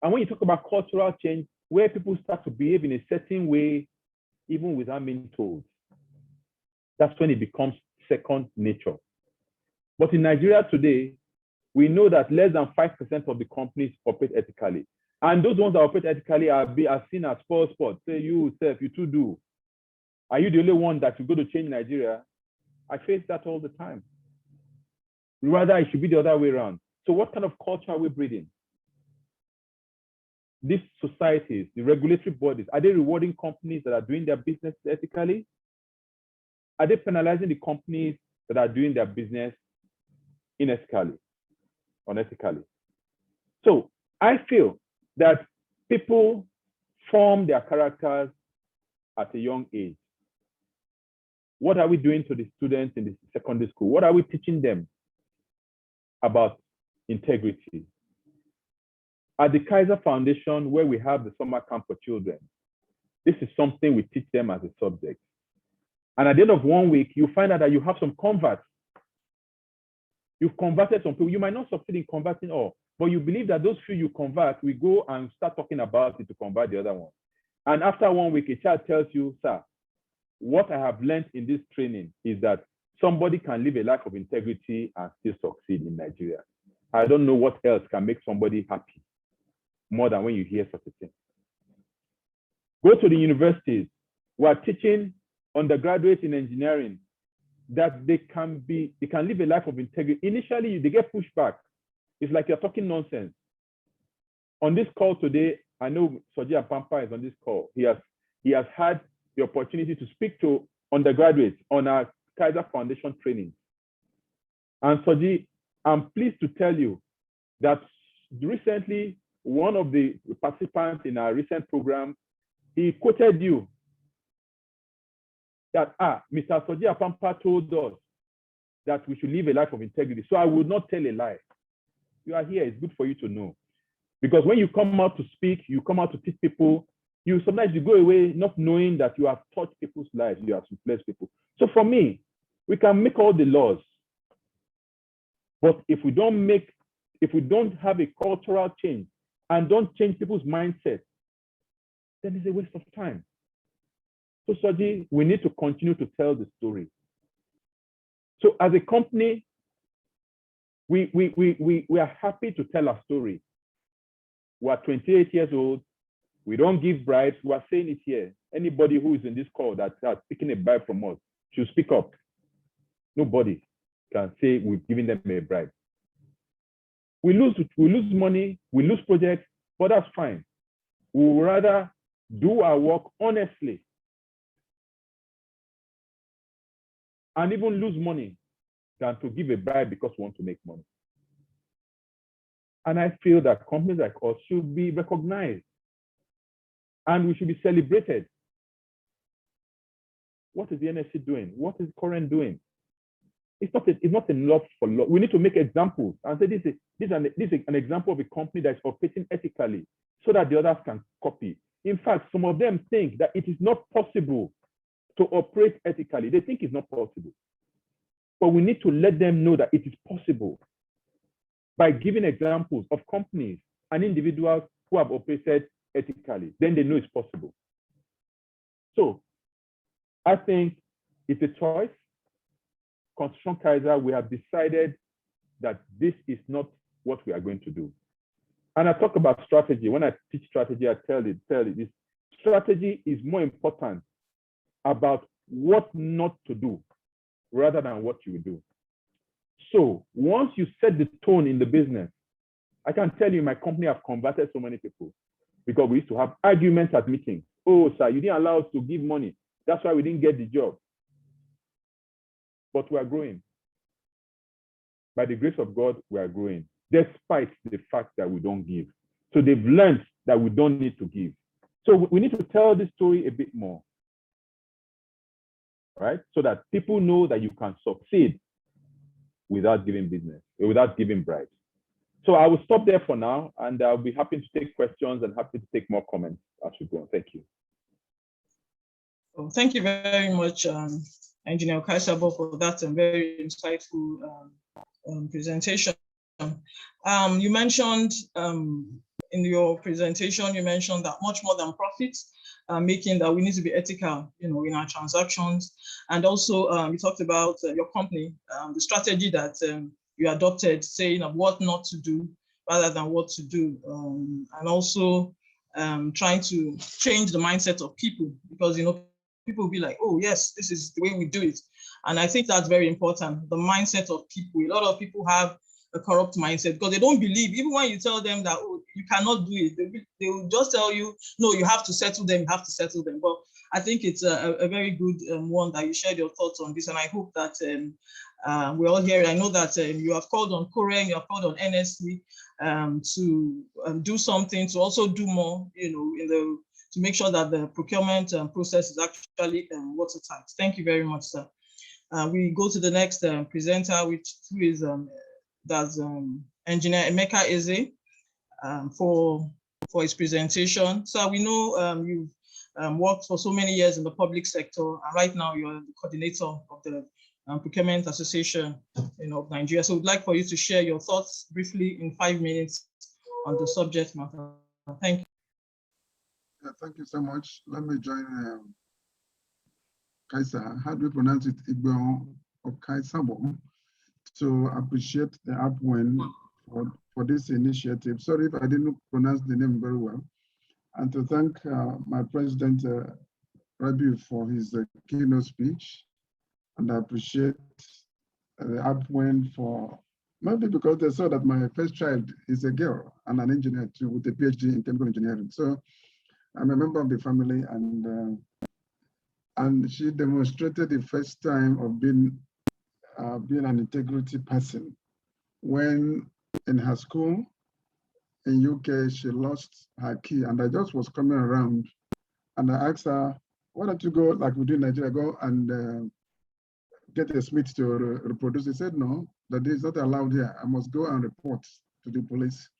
Speaker 11: And when you talk about cultural change, where people start to behave in a certain way, even without being told, that's when it becomes second nature. But in Nigeria today, we know that less than 5% of the companies operate ethically. And those ones that operate ethically are seen as spoil sports. Say you, self, you too do. Are you the only one that you go to change Nigeria? I face that all the time. Rather, it should be the other way around. So what kind of culture are we breeding? These societies, the regulatory bodies, are they rewarding companies that are doing their business ethically? Are they penalizing the companies that are doing their business unethically? So I feel that people form their characters at a young age. What are we doing to the students in the secondary school? What are we teaching them about integrity? At the Kaiser Foundation, where we have the summer camp for children, this is something we teach them as a subject. And at the end of 1 week, you find out that you have some converts. You've converted some people. You might not succeed in converting all, but you believe that those few you convert, we go and start talking about it to convert the other one. And after 1 week, a child tells you, sir, what I have learned in this training is that somebody can live a life of integrity and still succeed in Nigeria. I don't know what else can make somebody happy more than when you hear such a thing. Go to the universities who are teaching undergraduates in engineering that they can live a life of integrity. Initially, they get pushed back. It's like you're talking nonsense. On this call today, I know Soji Apampa is on this call. He has had the opportunity to speak to undergraduates on our Kaiser Foundation training. And Soji, I'm pleased to tell you that recently, one of the participants in our recent program, he quoted you that, Mr. Soji Apampa told us that we should live a life of integrity. So I would not tell a lie. You are here, it's good for you to know. Because when you come out to speak, you come out to teach people, sometimes you go away not knowing that you have touched people's lives, you have influenced people. So for me, we can make all the laws, but if we don't have a cultural change and don't change people's mindset, then it's a waste of time. So Soji, we need to continue to tell the story. So as a company, we are happy to tell our story. We are 28 years old. We don't give bribes. We are saying it here. Anybody who is in this call that is taking a bribe from us should speak up. Nobody can say we've given them a bribe. We lose money, we lose projects, but that's fine. We would rather do our work honestly and even lose money than to give a bribe because we want to make money. And I feel that companies like us should be recognized and we should be celebrated. What is the NSC doing? What is Current doing? It's not enough for law. We need to make examples and say this is an example of a company that's operating ethically so that the others can copy. In fact, some of them think that it is not possible to operate ethically. They think it's not possible. But we need to let them know that it is possible by giving examples of companies and individuals who have operated ethically. Then they know it's possible. So I think it's a choice. Construction Kaiser, we have decided that this is not what we are going to do. And I talk about strategy. When I teach strategy, I tell it, this strategy is more important about what not to do rather than what you do. So once you set the tone in the business, I can tell you my company have converted so many people because we used to have arguments at meetings. Oh, sir, you didn't allow us to give money. That's why we didn't get the job. But we are growing. By the grace of God, we are growing, despite the fact that we don't give. So they've learned that we don't need to give. So we need to tell this story a bit more, right? So that people know that you can succeed without giving business, without giving bribes. So I will stop there for now, and I'll be happy to take questions and happy to take more comments as we go. Thank you.
Speaker 2: Well, thank you very much, Engineer Kaisabo, for that very insightful presentation. You mentioned in your presentation, you mentioned that much more than profits, making that we need to be ethical, in our transactions. And also you talked about your company, the strategy that you adopted, saying of what not to do rather than what to do. And also trying to change the mindset of people, because, people will be like, oh yes, this is the way we do it. And I think that's very important, the mindset of people. A lot of people have a corrupt mindset because they don't believe, even when you tell them that, oh, you cannot do it, they will just tell you, no, you have to settle them, But I think it's a very good one that you shared your thoughts on this. And I hope that we're all here. I know that you have called on Korean, you have called on NSC to do something, to also do more, to make sure that the procurement process is actually watertight. Thank you very much, sir. We go to the next presenter, who is Engineer Emeka Eze for his presentation. So we know you've worked for so many years in the public sector, and right now you're the coordinator of the Procurement Association of Nigeria. So we'd like for you to share your thoughts briefly in 5 minutes on the subject matter. Thank you.
Speaker 7: Yeah, thank you so much. Let me join Kaisa. How do we pronounce it? Igbo or Kaisabo. To appreciate the APWEN for this initiative. Sorry if I didn't pronounce the name very well. and to thank my President Rabiu for his keynote speech. And I appreciate APWEN for, maybe because they saw that my first child is a girl and an engineer too, with a PhD in chemical engineering. So I'm a member of the family, and she demonstrated the first time of being an integrity person when in her school in UK, she lost her key, and I just was coming around and I asked her, why don't you go, like we do in Nigeria, go and get a Smith to reproduce? He said, no, that is not allowed here. I must go and report to the police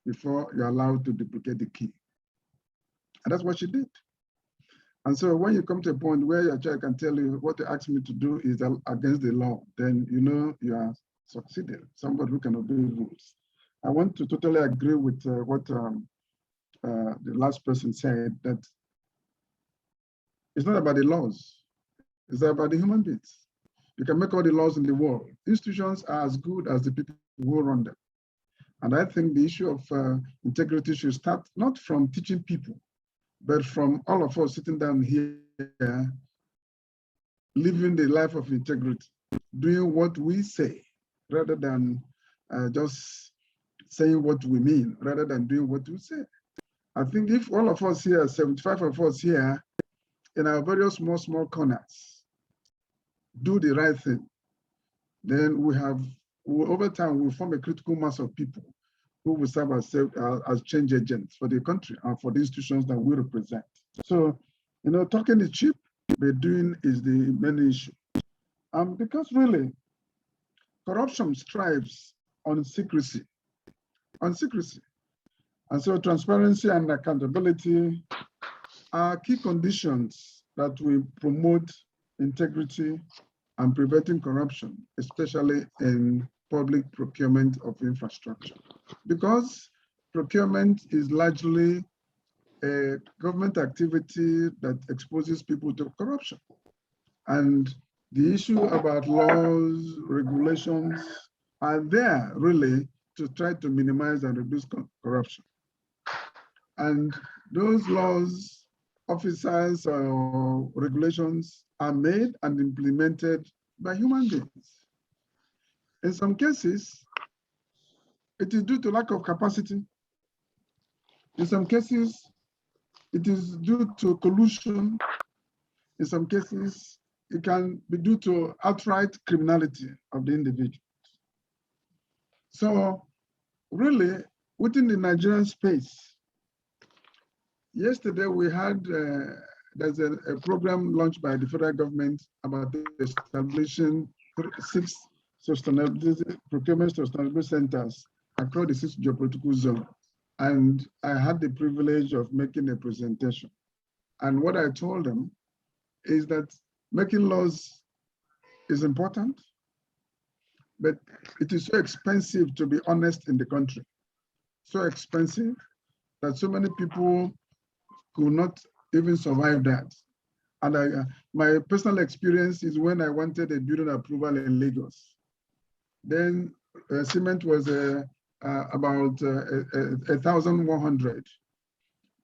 Speaker 7: before you're allowed to duplicate the key. And that's what she did. And so when you come to a point where your child can tell you what they asked me to do is against the law, then you know you are succeeded, somebody who can obey rules. I want to totally agree with what the last person said, that it's not about the laws, it's about the human beings. You can make all the laws in the world. Institutions are as good as the people who run them. And I think the issue of integrity should start not from teaching people, but from all of us sitting down here, living the life of integrity, doing what we say, rather than just saying what we mean, rather than doing what we say. I think if all of us here, 75 of us here, in our various small corners, do the right thing, then over time, we'll form a critical mass of people who will serve as change agents for the country and for the institutions that we represent. So, talking is cheap, but doing is the main issue. Because really, corruption strives on secrecy. And so transparency and accountability are key conditions that will promote integrity and preventing corruption, especially in public procurement of infrastructure. Because procurement is largely a government activity that exposes people to corruption. And the issue about laws, regulations are there really to try to minimize and reduce corruption. And those laws, officers or regulations are made and implemented by human beings. In some cases, it is due to lack of capacity. In some cases, it is due to collusion. In some cases, it can be due to outright criminality of the individual. So really, within the Nigerian space, yesterday we had, there's a program launched by the federal government about establishing 6 procurement sustainability centers across the 6 geopolitical zones. And I had the privilege of making a presentation. And what I told them is that making laws is important, but it is so expensive, to be honest, in the country. So expensive that so many people could not even survive that. And my personal experience is when I wanted a building approval in Lagos. Then cement was about 1,100.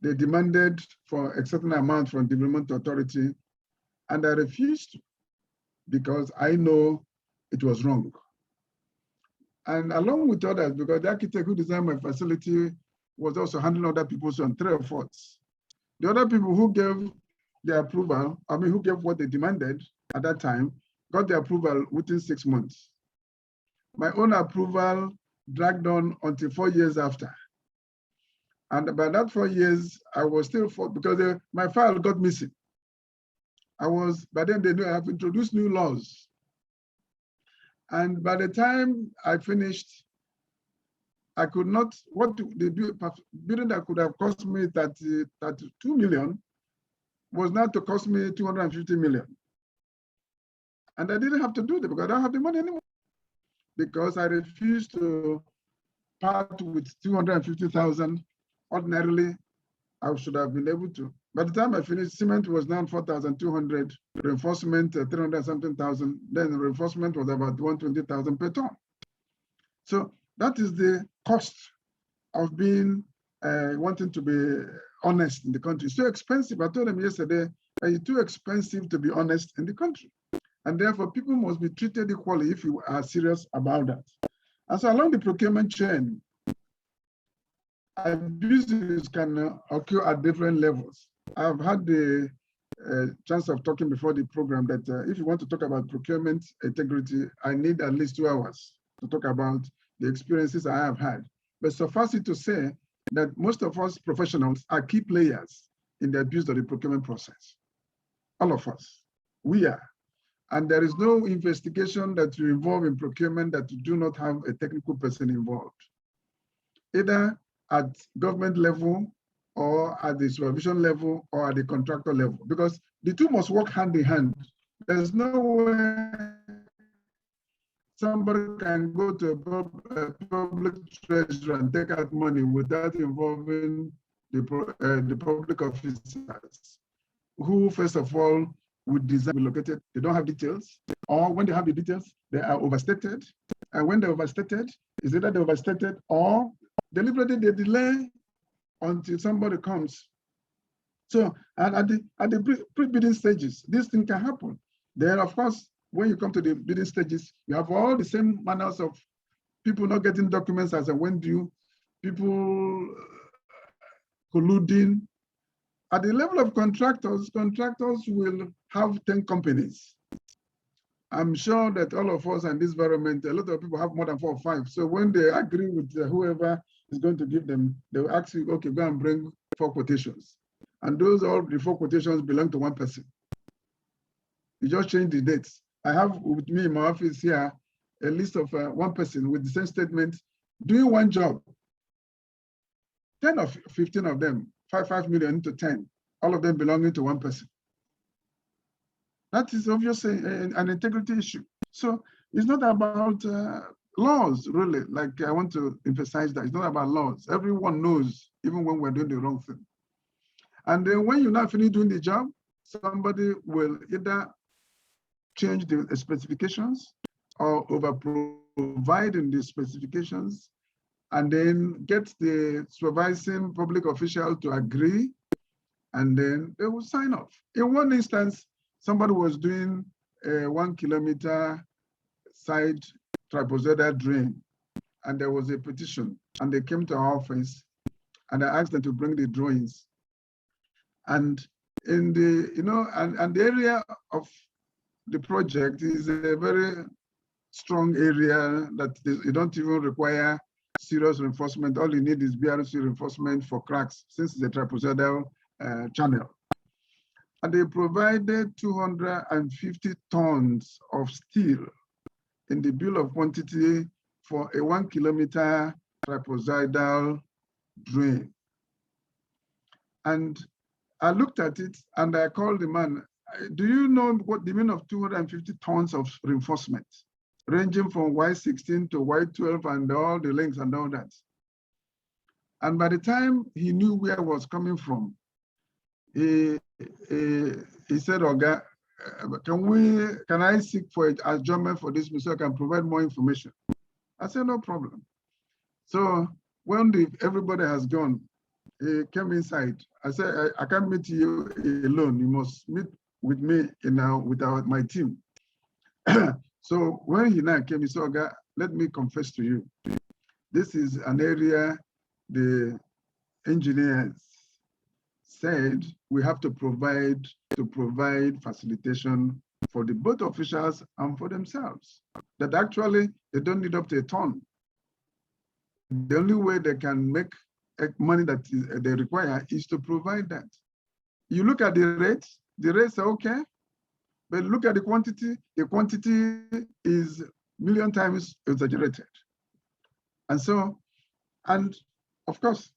Speaker 7: They demanded for a certain amount from Development Authority, and I refused because I know it was wrong. And along with others, because the architect who designed my facility was also handling other people's on 3 or 4. The other people who gave the approval, who gave what they demanded at that time, got the approval within 6 months. My own approval dragged on until 4 years after. And by that 4 years, I was still, because my file got missing. By then they knew I have introduced new laws. And by the time I finished, I could not, the building that could have cost me 32 million was now to cost me 250 million. And I didn't have to do that because I don't have the money anymore. Because I refused to part with 250,000. Ordinarily, I should have been able to. By the time I finished, cement was now 4,200, reinforcement 300 something thousand, then reinforcement was about 120,000 per ton. So that is the cost of being wanting to be honest in the country. It's so expensive. I told them yesterday that it's too expensive to be honest in the country. And therefore, people must be treated equally if you are serious about that. And so along the procurement chain, abuses can occur at different levels. I've had the chance of talking before the program that if you want to talk about procurement integrity, I need at least 2 hours to talk about the experiences I have had. But suffice it to say that most of us professionals are key players in the abuse of the procurement process. All of us, we are. And there is no investigation that you involve in procurement that you do not have a technical person involved, either at government level or at the supervision level or at the contractor level, because the two must work hand in hand. There's no way somebody can go to a public treasury and take out money without involving the public officers, who first of all would design be located. They don't have details, or when they have the details, they are overstated. And when they're overstated, it's either they're overstated or deliberately they delay until somebody comes. So, and at the pre-bidding stages, this thing can happen. Then, of course, when you come to the bidding stages, you have all the same manners of people not getting documents as a when due, people colluding. At the level of contractors, contractors will have 10 companies. I'm sure that all of us in this environment, a lot of people have more than 4 or 5. So when they agree with whoever is going to give them, they will ask you, okay, go and bring 4 quotations. And those all the 4 quotations belong to one person. You just change the dates. I have with me in my office here a list of one person with the same statement doing one job. 10 or 15 of them, 5 million into 10, all of them belonging to one person. That is obviously an integrity issue. So it's not about laws, really. Like I want to emphasize that it's not about laws. Everyone knows, even when we're doing the wrong thing. And then when you're not finished doing the job, somebody will either change the specifications or over-provide in the specifications, and then get the supervising public official to agree, and then they will sign off. In one instance, somebody was doing a 1 kilometer side trapezoidal drain, and there was a petition, and they came to our office, and I asked them to bring the drawings. And in the, and the area of the project is a very strong area that you don't even require serious reinforcement. All you need is BRC reinforcement for cracks, since it's a trapezoidal channel. And they provided 250 tons of steel in the bill of quantity for a 1 kilometer trapezoidal drain. And I looked at it and I called the man, do you know what the meaning of 250 tons of reinforcement, ranging from Y16 to Y12 and all the links and all that? And by the time he knew where I was coming from, he said, Oga, can I seek for an adjournment for this so I can provide more information? I said, no problem. So when everybody has gone, he came inside. I said, I can't meet you alone. You must meet with me with my team. So when he now came, he said, Oga, let me confess to you. This is an area the engineers said we have to provide facilitation for the both officials and for themselves. That actually they don't need up to a ton. The only way they can make money that they require is to provide that. You look at the rates are okay, but look at the quantity is million times exaggerated. And so, and of course,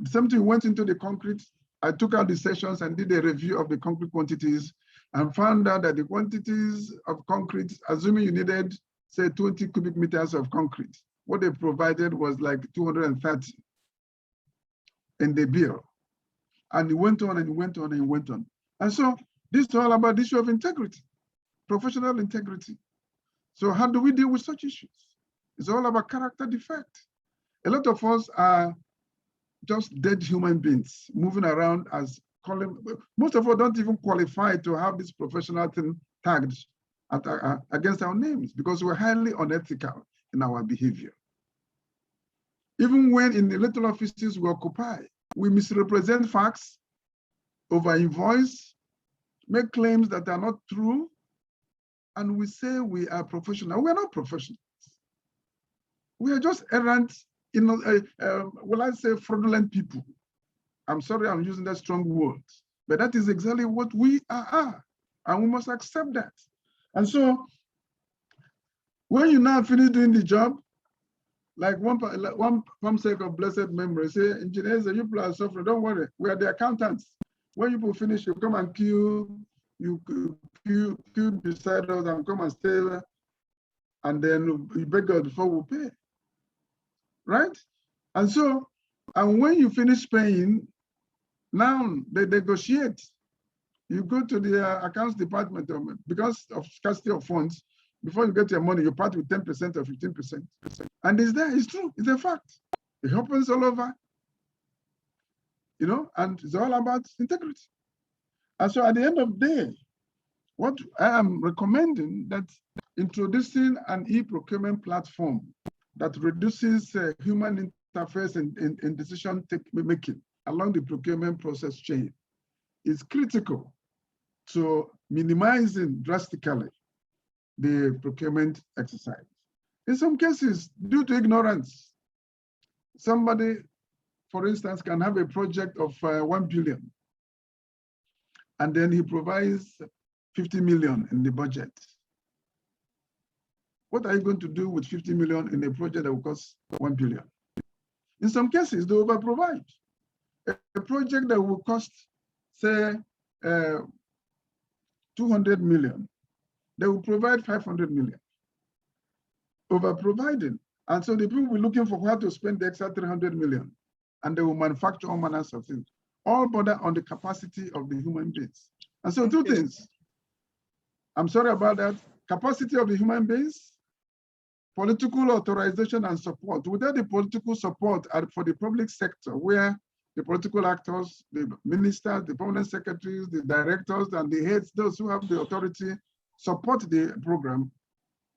Speaker 7: something went into the concrete. I took out the sessions and did a review of the concrete quantities and found out that the quantities of concrete, assuming you needed, say, 20 cubic meters of concrete, what they provided was like 230 in the bill. And it went on and it went on and it went on. And so this is all about the issue of integrity, professional integrity. So how do we deal with such issues? It's all about character defect. A lot of us are just dead human beings moving around as calling. Most of us don't even qualify to have this professional thing tagged against our names because we're highly unethical in our behavior. Even when in the little offices we occupy, we misrepresent facts, over-invoice, make claims that are not true, and we say we are professional. We are not professionals. We are just errant, will I say fraudulent people. I'm sorry I'm using that strong word, but that is exactly what we are, and we must accept that. And so, when you now finish doing the job, like one sake of blessed memory, say, engineers, you people are suffering, don't worry, we are the accountants. When you people finish, you come and queue beside us and come and stay, and then you beg God before we pay, right? And so, and when you finish paying, now they negotiate. You go to the accounts department because of scarcity of funds. Before you get your money, you part with 10% or 15%. And it's there, it's true, it's a fact. It happens all over, and it's all about integrity. And so at the end of the day, what I am recommending that introducing an e-procurement platform that reduces human interface in decision making along the procurement process chain is critical to minimizing drastically the procurement exercise. In some cases, due to ignorance, somebody, for instance, can have a project of 1 billion, and then he provides 50 million in the budget. What are you going to do with 50 million in a project that will cost 1 billion? In some cases, they overprovide. A project that will cost, say, 200 million, they will provide 500 million. Over-providing. And so the people will be looking for how to spend the extra 300 million, and they will manufacture all manners of things, all border on the capacity of the human beings. And so two things. I'm sorry about that. Capacity of the human beings, political authorization and support. Without the political support for the public sector, where the political actors, the ministers, the permanent secretaries, the directors, and the heads, those who have the authority, support the program,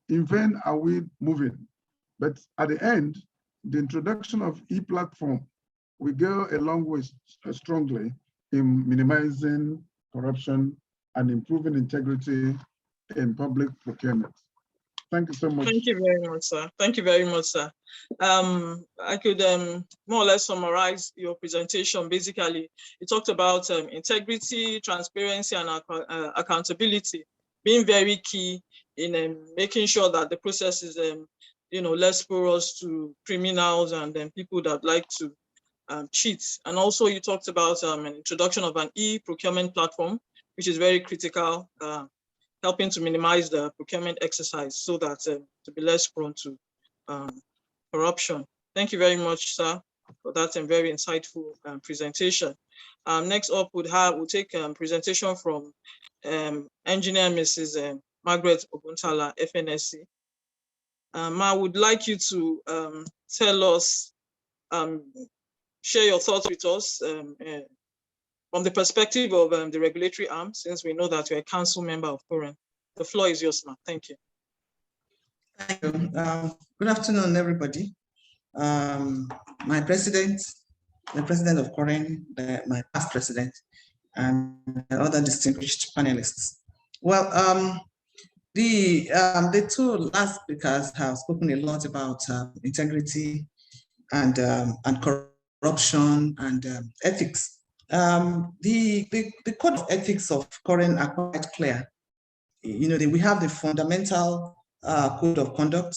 Speaker 7: in vain are we moving. But at the end, the introduction of e-platform will go a long way strongly in minimizing corruption and improving integrity in public procurement. Thank you so much.
Speaker 2: Thank you very much, sir. Thank you very much, sir. I could more or less summarize your presentation. Basically, you talked about integrity, transparency, and accountability being very key in making sure that the process is less porous to criminals and people that like to cheat. And also you talked about an introduction of an e-procurement platform, which is very critical, helping to minimize the procurement exercise so that to be less prone to corruption. Thank you very much, sir, for that very insightful presentation. Next up, we'll take a presentation from Engineer Mrs. Margaret Oguntala, FNSC. I would like you to tell us, share your thoughts with us from the perspective of the regulatory arm, since we know that you're a council member of COREN. The floor is yours, ma'am. Thank you.
Speaker 12: Thank you. Good afternoon, everybody. My president, the president of COREN, my past president, and other distinguished panelists. Well, the two last speakers have spoken a lot about integrity and corruption and ethics. The code of ethics of COREN are quite clear. We have the fundamental code of conduct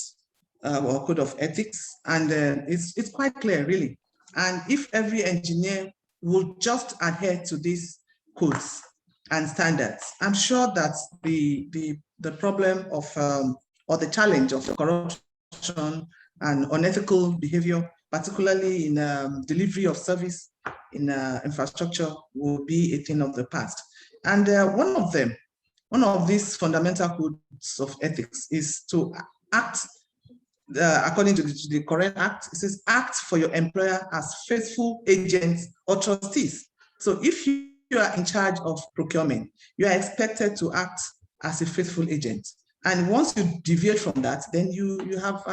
Speaker 12: or code of ethics, and it's quite clear, really. And if every engineer would just adhere to these codes and standards, I'm sure that the problem of or the challenge of corruption and unethical behavior, particularly in delivery of service in infrastructure, will be a thing of the past. And one of these fundamental codes of ethics is to act according to the current act, it says act for your employer as faithful agents or trustees. So if you are in charge of procurement, you are expected to act as a faithful agent. And once you deviate from that, then you have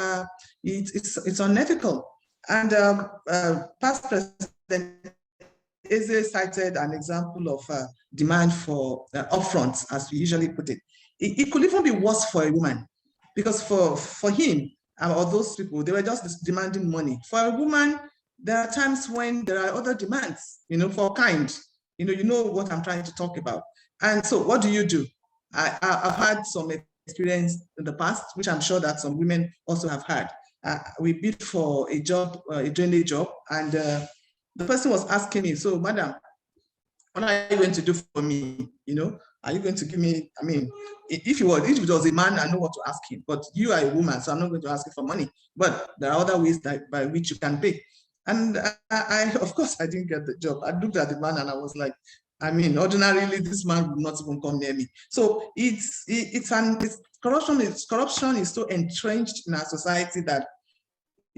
Speaker 12: it's unethical. And past president Eze cited an example of demand for upfronts, as we usually put it. It could even be worse for a woman, because for him or those people, they were just demanding money. For a woman, there are times when there are other demands, for kind. You know what I'm trying to talk about. And so what do? I've had some experience in the past, which I'm sure that some women also have had. We bid for a job, a drainage job, and the person was asking me, so madam, what are you going to do for me? Are you going to give me, if it was a man, I know what to ask him, but you are a woman, so I'm not going to ask you for money. But there are other ways by which you can pay. And I of course, I didn't get the job. I looked at the man and I was like, ordinarily, this man would not even come near me. So corruption is so entrenched in our society that,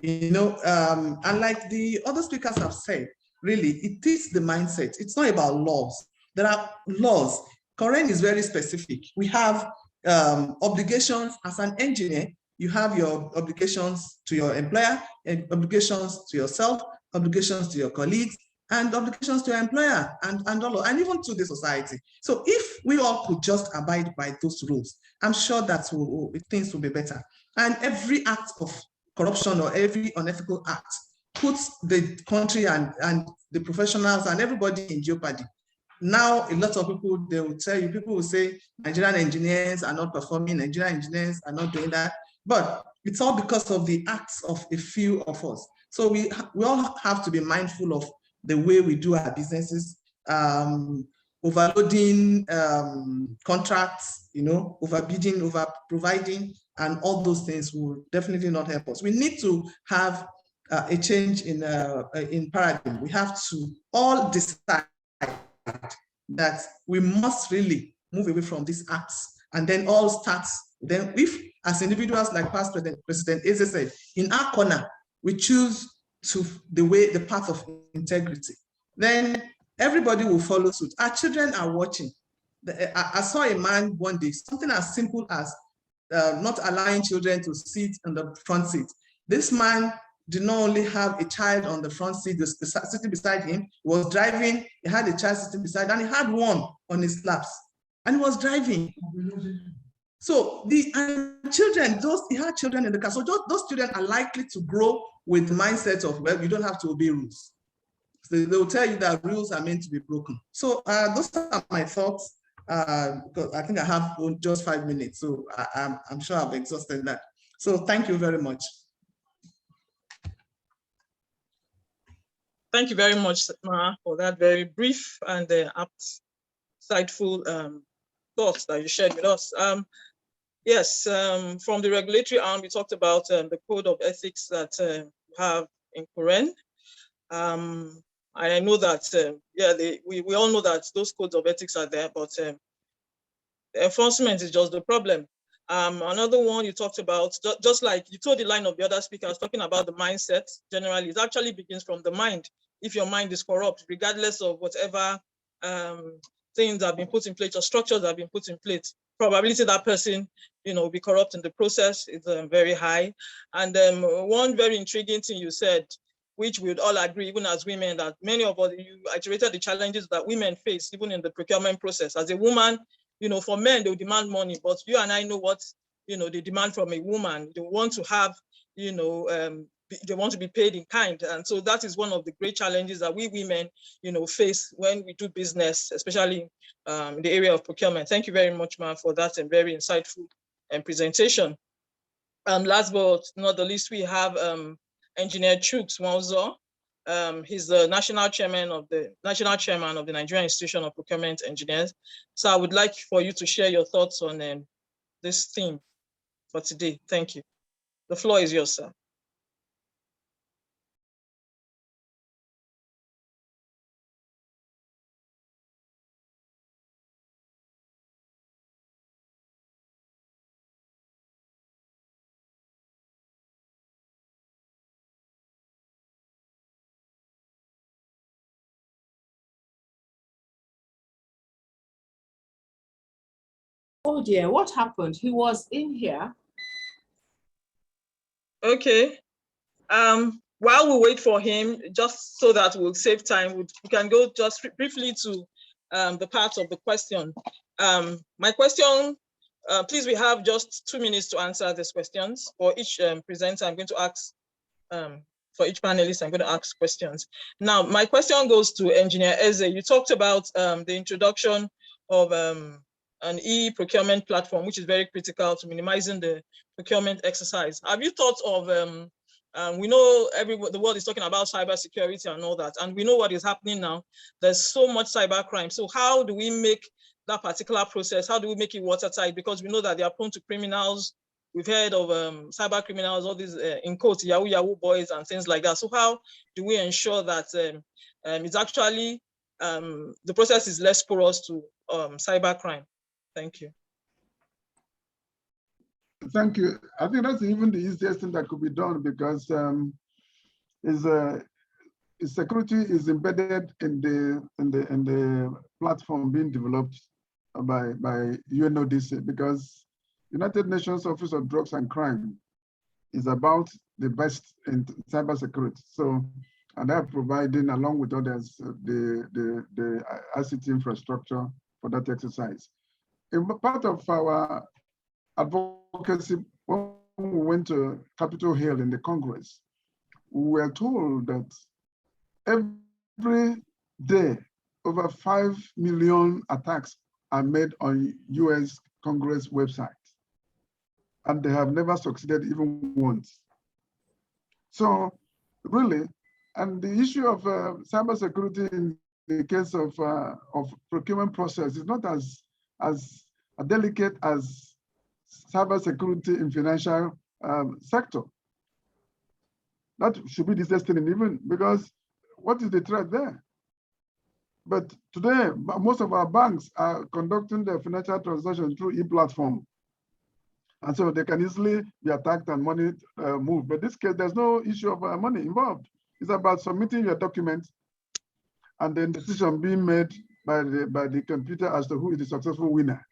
Speaker 12: and like the other speakers have said, really, it is the mindset. It's not about laws. There are laws. Current is very specific. We have obligations as an engineer. You have your obligations to your employer, obligations to yourself, obligations to your colleagues, and obligations to your employer, and even to the society. So if we all could just abide by those rules, I'm sure that things will be better. And every act of corruption or every unethical act puts the country and the professionals and everybody in jeopardy. Now, a lot of people, they will tell you, people will say, Nigerian engineers are not performing, Nigerian engineers are not doing that. But it's all because of the acts of a few of us. So we all have to be mindful of the way we do our businesses, overloading contracts, overbidding, over providing, and all those things will definitely not help us. We need to have a change in paradigm. We have to all decide that we must really move away from these acts, and then all starts. Then, if as individuals, like past President Eze said, in our corner, we choose the path of integrity, then everybody will follow suit. Our children are watching. I saw a man one day, something as simple as not allowing children to sit in the front seat. This man did not only have a child on the front seat, sitting beside him, he was driving, he had a child sitting beside, and he had one on his laps, and he was driving. So the children, he had children in the car. So those children are likely to grow with mindsets of, well, you don't have to obey rules. So they will tell you that rules are meant to be broken. So those are my thoughts. Because I think I have just 5 minutes, so I'm sure I've exhausted that. So thank you very much.
Speaker 2: Thank you very much, Ma, for that very brief and apt, insightful thoughts that you shared with us. Yes, from the regulatory arm, we talked about the code of ethics that we have in Quran. I know that, we all know that those codes of ethics are there, but enforcement is just the problem. Another one you talked about, just like you told the line of the other speakers, talking about the mindset generally, it actually begins from the mind. If your mind is corrupt, regardless of whatever things that have been put in place or structures that have been put in place, probability that person, will be corrupt in the process is very high. And one very intriguing thing you said, which we would all agree, even as women, that many of us, you iterated the challenges that women face, even in the procurement process. As a woman, for men, they'll demand money, but you and I know what, they demand from a woman. They want to have, they want to be paid in kind. And so that is one of the great challenges that we women, face when we do business, especially in the area of procurement. Thank you very much, ma'am, for that and very insightful presentation. Last but not the least, we have Engineer Chuks Wanzo. He's the national chairman of the Nigerian Institution of Procurement Engineers. So I would like for you to share your thoughts on this theme for today. Thank you. The floor is yours, sir.
Speaker 13: Oh dear, what happened? He was in here.
Speaker 2: Okay. While we wait for him, just so that we'll save time, we can go just briefly to the part of the question. My question, please, we have just 2 minutes to answer these questions. For each presenter, I'm going to ask, for each panelist, I'm going to ask questions. Now, my question goes to Engineer Eze. You talked about the introduction of an e-procurement platform, which is very critical to minimizing the procurement exercise. Have you thought of, we know the world is talking about cybersecurity and all that, and we know what is happening now. There's so much cybercrime. So how do we make that particular process, how do we make it watertight? Because we know that they are prone to criminals. We've heard of cyber criminals, all these, in quotes, Yahoo boys and things like that. So how do we ensure that it's actually, the process is less porous to cybercrime? Thank you.
Speaker 7: Thank you. I think that's even the easiest thing that could be done, because security is embedded in the platform being developed by UNODC, because United Nations Office of Drugs and Crime is about the best in cybersecurity. So, and they're providing, along with others, the ICT infrastructure for that exercise. In part of our advocacy, when we went to Capitol Hill in the Congress, we were told that every day over 5 million attacks are made on US Congress website, and they have never succeeded even once. So really, and the issue of cybersecurity in the case of procurement process is not as delicate as cybersecurity in financial sector. That should be the destiny, even because what is the threat there? But today, most of our banks are conducting their financial transactions through e-platform. And so they can easily be attacked and money move. But in this case, there's no issue of money involved. It's about submitting your documents and then decision being made by the computer as to who is the successful winner.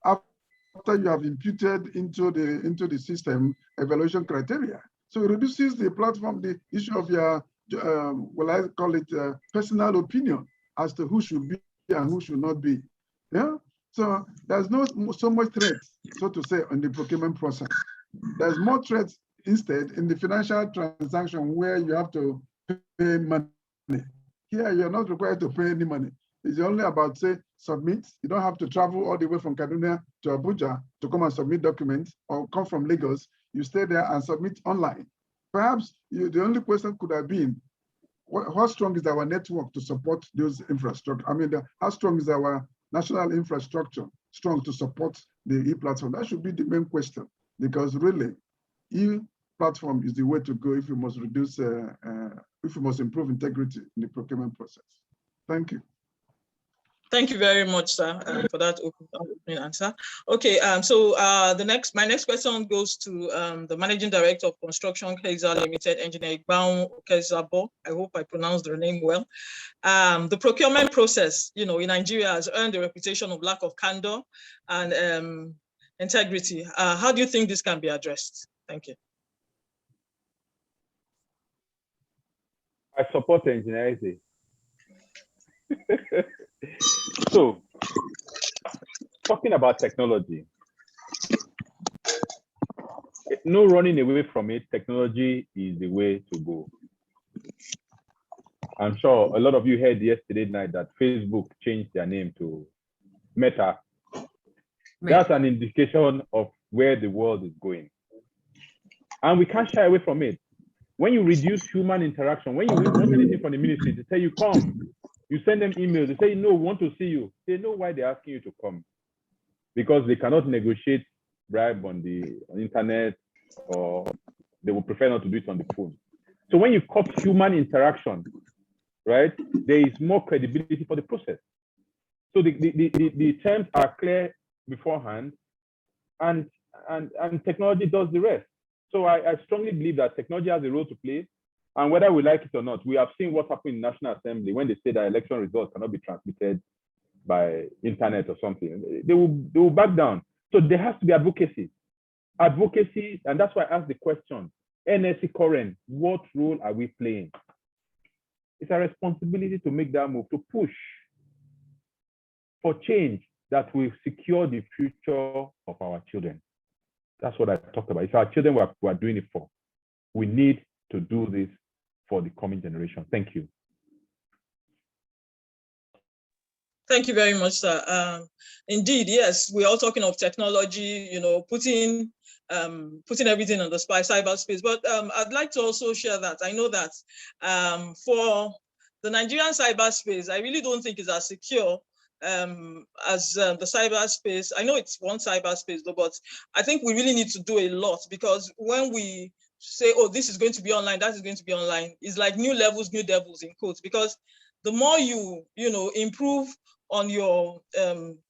Speaker 7: After you have imputed into the system evaluation criteria. So it reduces the platform, the issue of your, well, I call it personal opinion as to who should be and who should not be. Yeah. So there's no so much threat, so to say, on the procurement process. There's more threat instead in the financial transaction where you have to pay money. Here, you're not required to pay any money. It's only about, say, submit. You don't have to travel all the way from Kaduna to Abuja to come and submit documents, or come from Lagos. You stay there and submit online. Perhaps the only question could have been, how strong is our network to support those infrastructure? I mean, how strong is our national infrastructure strong to support the e-platform? That should be the main question, because really, e-platform is the way to go if you must reduce, if you must improve integrity in the procurement process. Thank you.
Speaker 2: Thank you very much, sir, for that opening answer. Okay, so my next question goes to the Managing Director of Construction Kaiser Limited, Engineer Igbaun Kezabo. I hope I pronounced their name well. The procurement process, in Nigeria has earned a reputation of lack of candor and integrity. How do you think this can be addressed? Thank you.
Speaker 11: I support Engineer Eze. So, talking about technology, no running away from it. Technology is the way to go. I'm sure a lot of you heard yesterday night that Facebook changed their name to Meta. That's an indication of where the world is going. And we can't shy away from it. When you reduce human interaction, when you want anything from the ministry, they say you come. You send them emails, they say, no, we want to see you. They know why they're asking you to come. Because they cannot negotiate bribe on the internet, or they would prefer not to do it on the phone. So when you cut human interaction, right, there is more credibility for the process. So the terms are clear beforehand, and technology does the rest. So I strongly believe that technology has a role to play. And whether we like it or not, we have seen what happened in National Assembly when they say that election results cannot be transmitted by internet or something. They will back down. So there has to be advocacy. Advocacy, and that's why I asked the question, NSE current, what role are we playing? It's our responsibility to make that move, to push for change that will secure the future of our children. That's what I talked about. It's our children we are doing it for. We need to do this for the coming generation. Thank you.
Speaker 2: Thank you very much, sir. Indeed, yes, we're all talking of technology, you know, putting everything on the cyberspace. But I'd like to also share that I know that for the Nigerian cyberspace, I really don't think it's as secure as the cyberspace. I know it's one cyberspace, though, but I think we really need to do a lot, because when we say, oh, this is going to be online, that is going to be online, it's like new levels, new devils in quotes, because the more you improve on your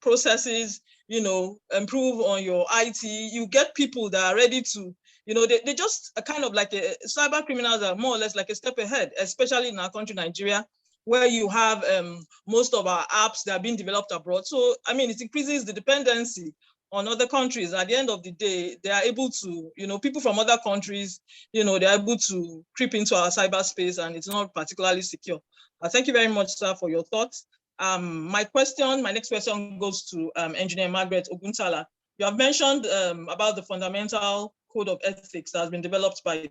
Speaker 2: processes, improve on your IT, you get people that are ready to, they just are kind of like cyber criminals are more or less like a step ahead, especially in our country, Nigeria, where you have most of our apps that are being developed abroad. So, I mean, it increases the dependency on other countries. At the end of the day, they are able to, people from other countries, they're able to creep into our cyberspace, and it's not particularly secure. Thank you very much, sir, for your thoughts. My next question goes to Engineer Margaret Oguntala. You have mentioned about the fundamental code of ethics that has been developed by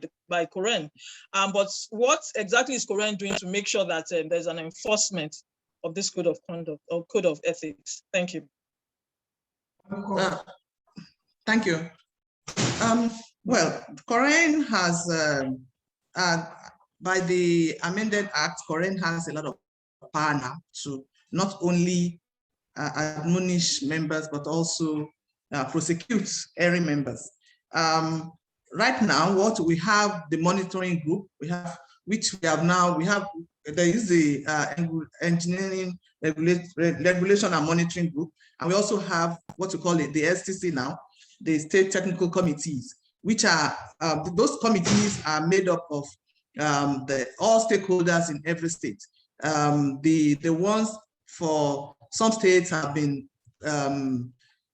Speaker 2: COREN. But what exactly is COREN doing to make sure that there's an enforcement of this code of conduct or code of ethics? Thank you.
Speaker 12: Thank you. Well, COREN has, by the amended act, COREN has a lot of power now to not only admonish members, but also prosecute erring members. Right now, what we have, the monitoring group, there is the engineering regulation and monitoring group, and we also have what we call it, the STC now, the state technical committees, which are, those committees are made up of all stakeholders in every state. The ones for some states have been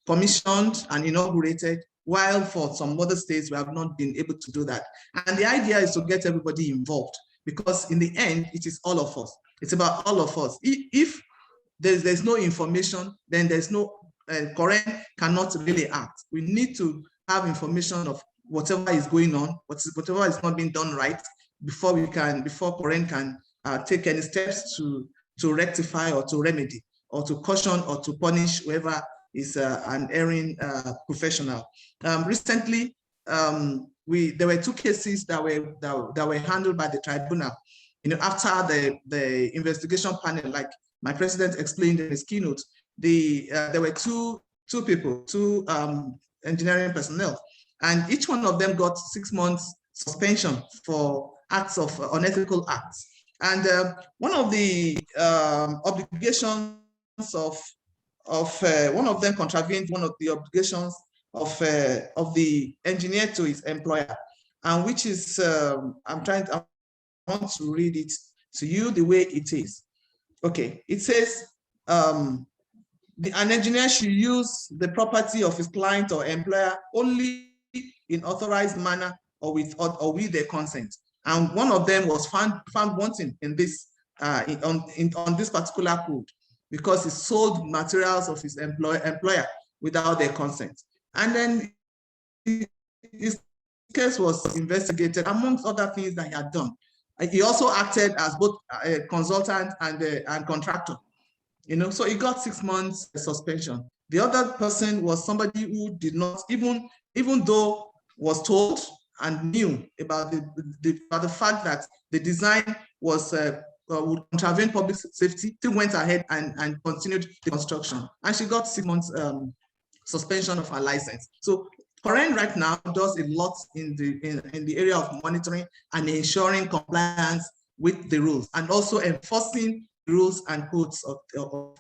Speaker 12: commissioned and inaugurated, while for some other states we have not been able to do that. And the idea is to get everybody involved, because in the end, it is all of us. It's about all of us. If there's no information, then there's no, COREN cannot really act. We need to have information of whatever is going on, whatever is not being done right, before COREN can take any steps to rectify or to remedy or to caution or to punish whoever is an erring professional. Recently, there were 2 cases that were handled by the tribunal. After the investigation panel, like my president explained in his keynote, there were two engineering personnel, and each one of them got 6 months suspension for acts of unethical acts. And one of the obligations of one of them contravened one of the obligations of the engineer to his employer, and which is I want to read it to you the way it is. Okay, it says an engineer should use the property of his client or employer only in authorized manner or with their consent. And one of them was found wanting in this on this particular code, because he sold materials of his employer without their consent. And then his case was investigated, amongst other things that he had done. He also acted as both a consultant and contractor. So he got 6 months suspension. The other person was somebody who did not, even though was told and knew about the fact that the design was would contravene public safety, still went ahead and continued the construction. And she got 6 months suspension of her license. So COREN right now does a lot in the area of monitoring and ensuring compliance with the rules, and also enforcing rules and codes of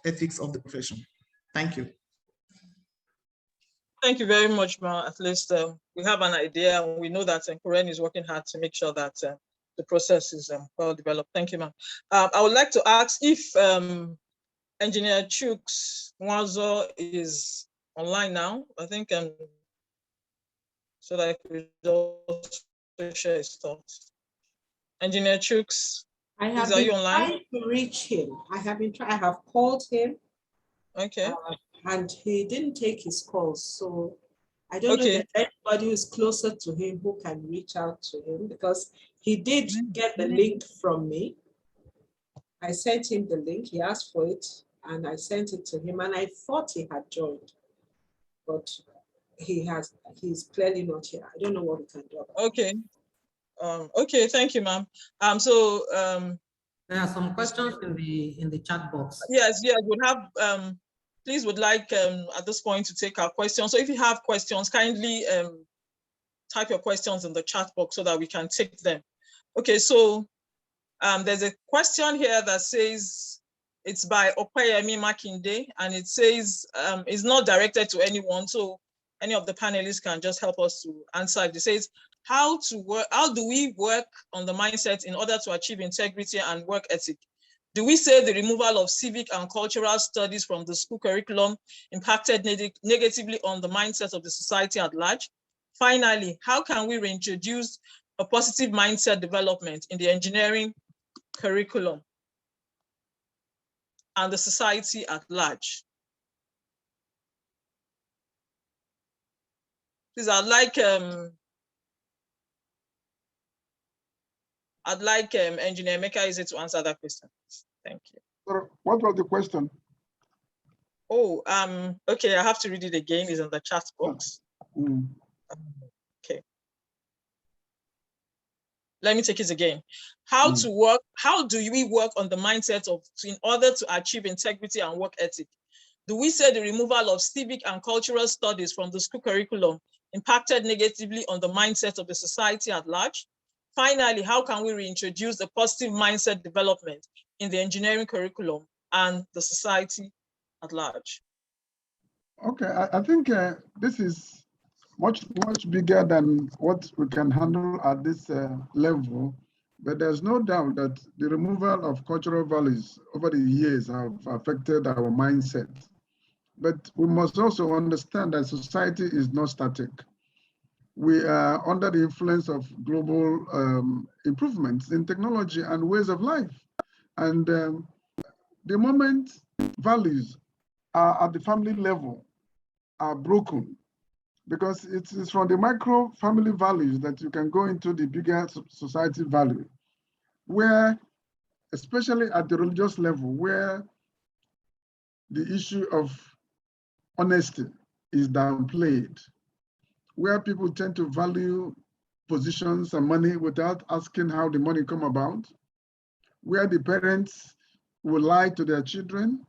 Speaker 12: ethics of the profession. Thank you.
Speaker 2: Thank you very much, Ma. At least we have an idea, and we know that COREN is working hard to make sure that the process is well developed. Thank you, ma'am. I would like to ask if Engineer Chuks Mwazo is online now. I think so that I could also share his thoughts. Engineer Chooks,
Speaker 13: I have
Speaker 2: are you
Speaker 13: been
Speaker 2: online?
Speaker 13: trying to reach him. I have called him.
Speaker 2: Okay.
Speaker 13: And he didn't take his calls. So I don't know if there's anybody who's closer to him who can reach out to him, because he did get the link from me. I sent him the link, he asked for it, and I sent it to him, and I thought he had joined, but he's clearly not here. I don't know what we can do about it.
Speaker 2: Okay. Okay, thank you, ma'am.
Speaker 4: There are some questions in the chat box.
Speaker 2: Yes, we'll have please would like at this point to take our questions. So if you have questions, kindly type your questions in the chat box so that we can take them. Okay, so there's a question here that says, it's by Opeyemi Makinde, and it says it's not directed to anyone, so any of the panelists can just help us to answer it. It says, how do we work on the mindset in order to achieve integrity and work ethic? Do we say the removal of civic and cultural studies from the school curriculum impacted negatively on the mindset of the society at large? Finally, how can we reintroduce a positive mindset development in the engineering curriculum and the society at large? Please, I'd like Engineer Meka Eze to answer that question. Thank you.
Speaker 7: What was the question?
Speaker 2: Oh, okay, I have to read it again. It's in the chat box. Okay. Let me take it again. How do we work on the mindset in order to achieve integrity and work ethic? Do we say the removal of civic and cultural studies from the school curriculum impacted negatively on the mindset of the society at large? Finally, how can we reintroduce the positive mindset development in the engineering curriculum and the society at large?
Speaker 7: Okay, I think this is much bigger than what we can handle at this level, but there's no doubt that the removal of cultural values over the years have affected our mindset. But we must also understand that society is not static. We are under the influence of global improvements in technology and ways of life. And the moment values are at the family level are broken, because it is from the micro family values that you can go into the bigger society value, where, especially at the religious level, where the issue of honesty is downplayed, where people tend to value positions and money without asking how the money come about, where the parents will lie to their children.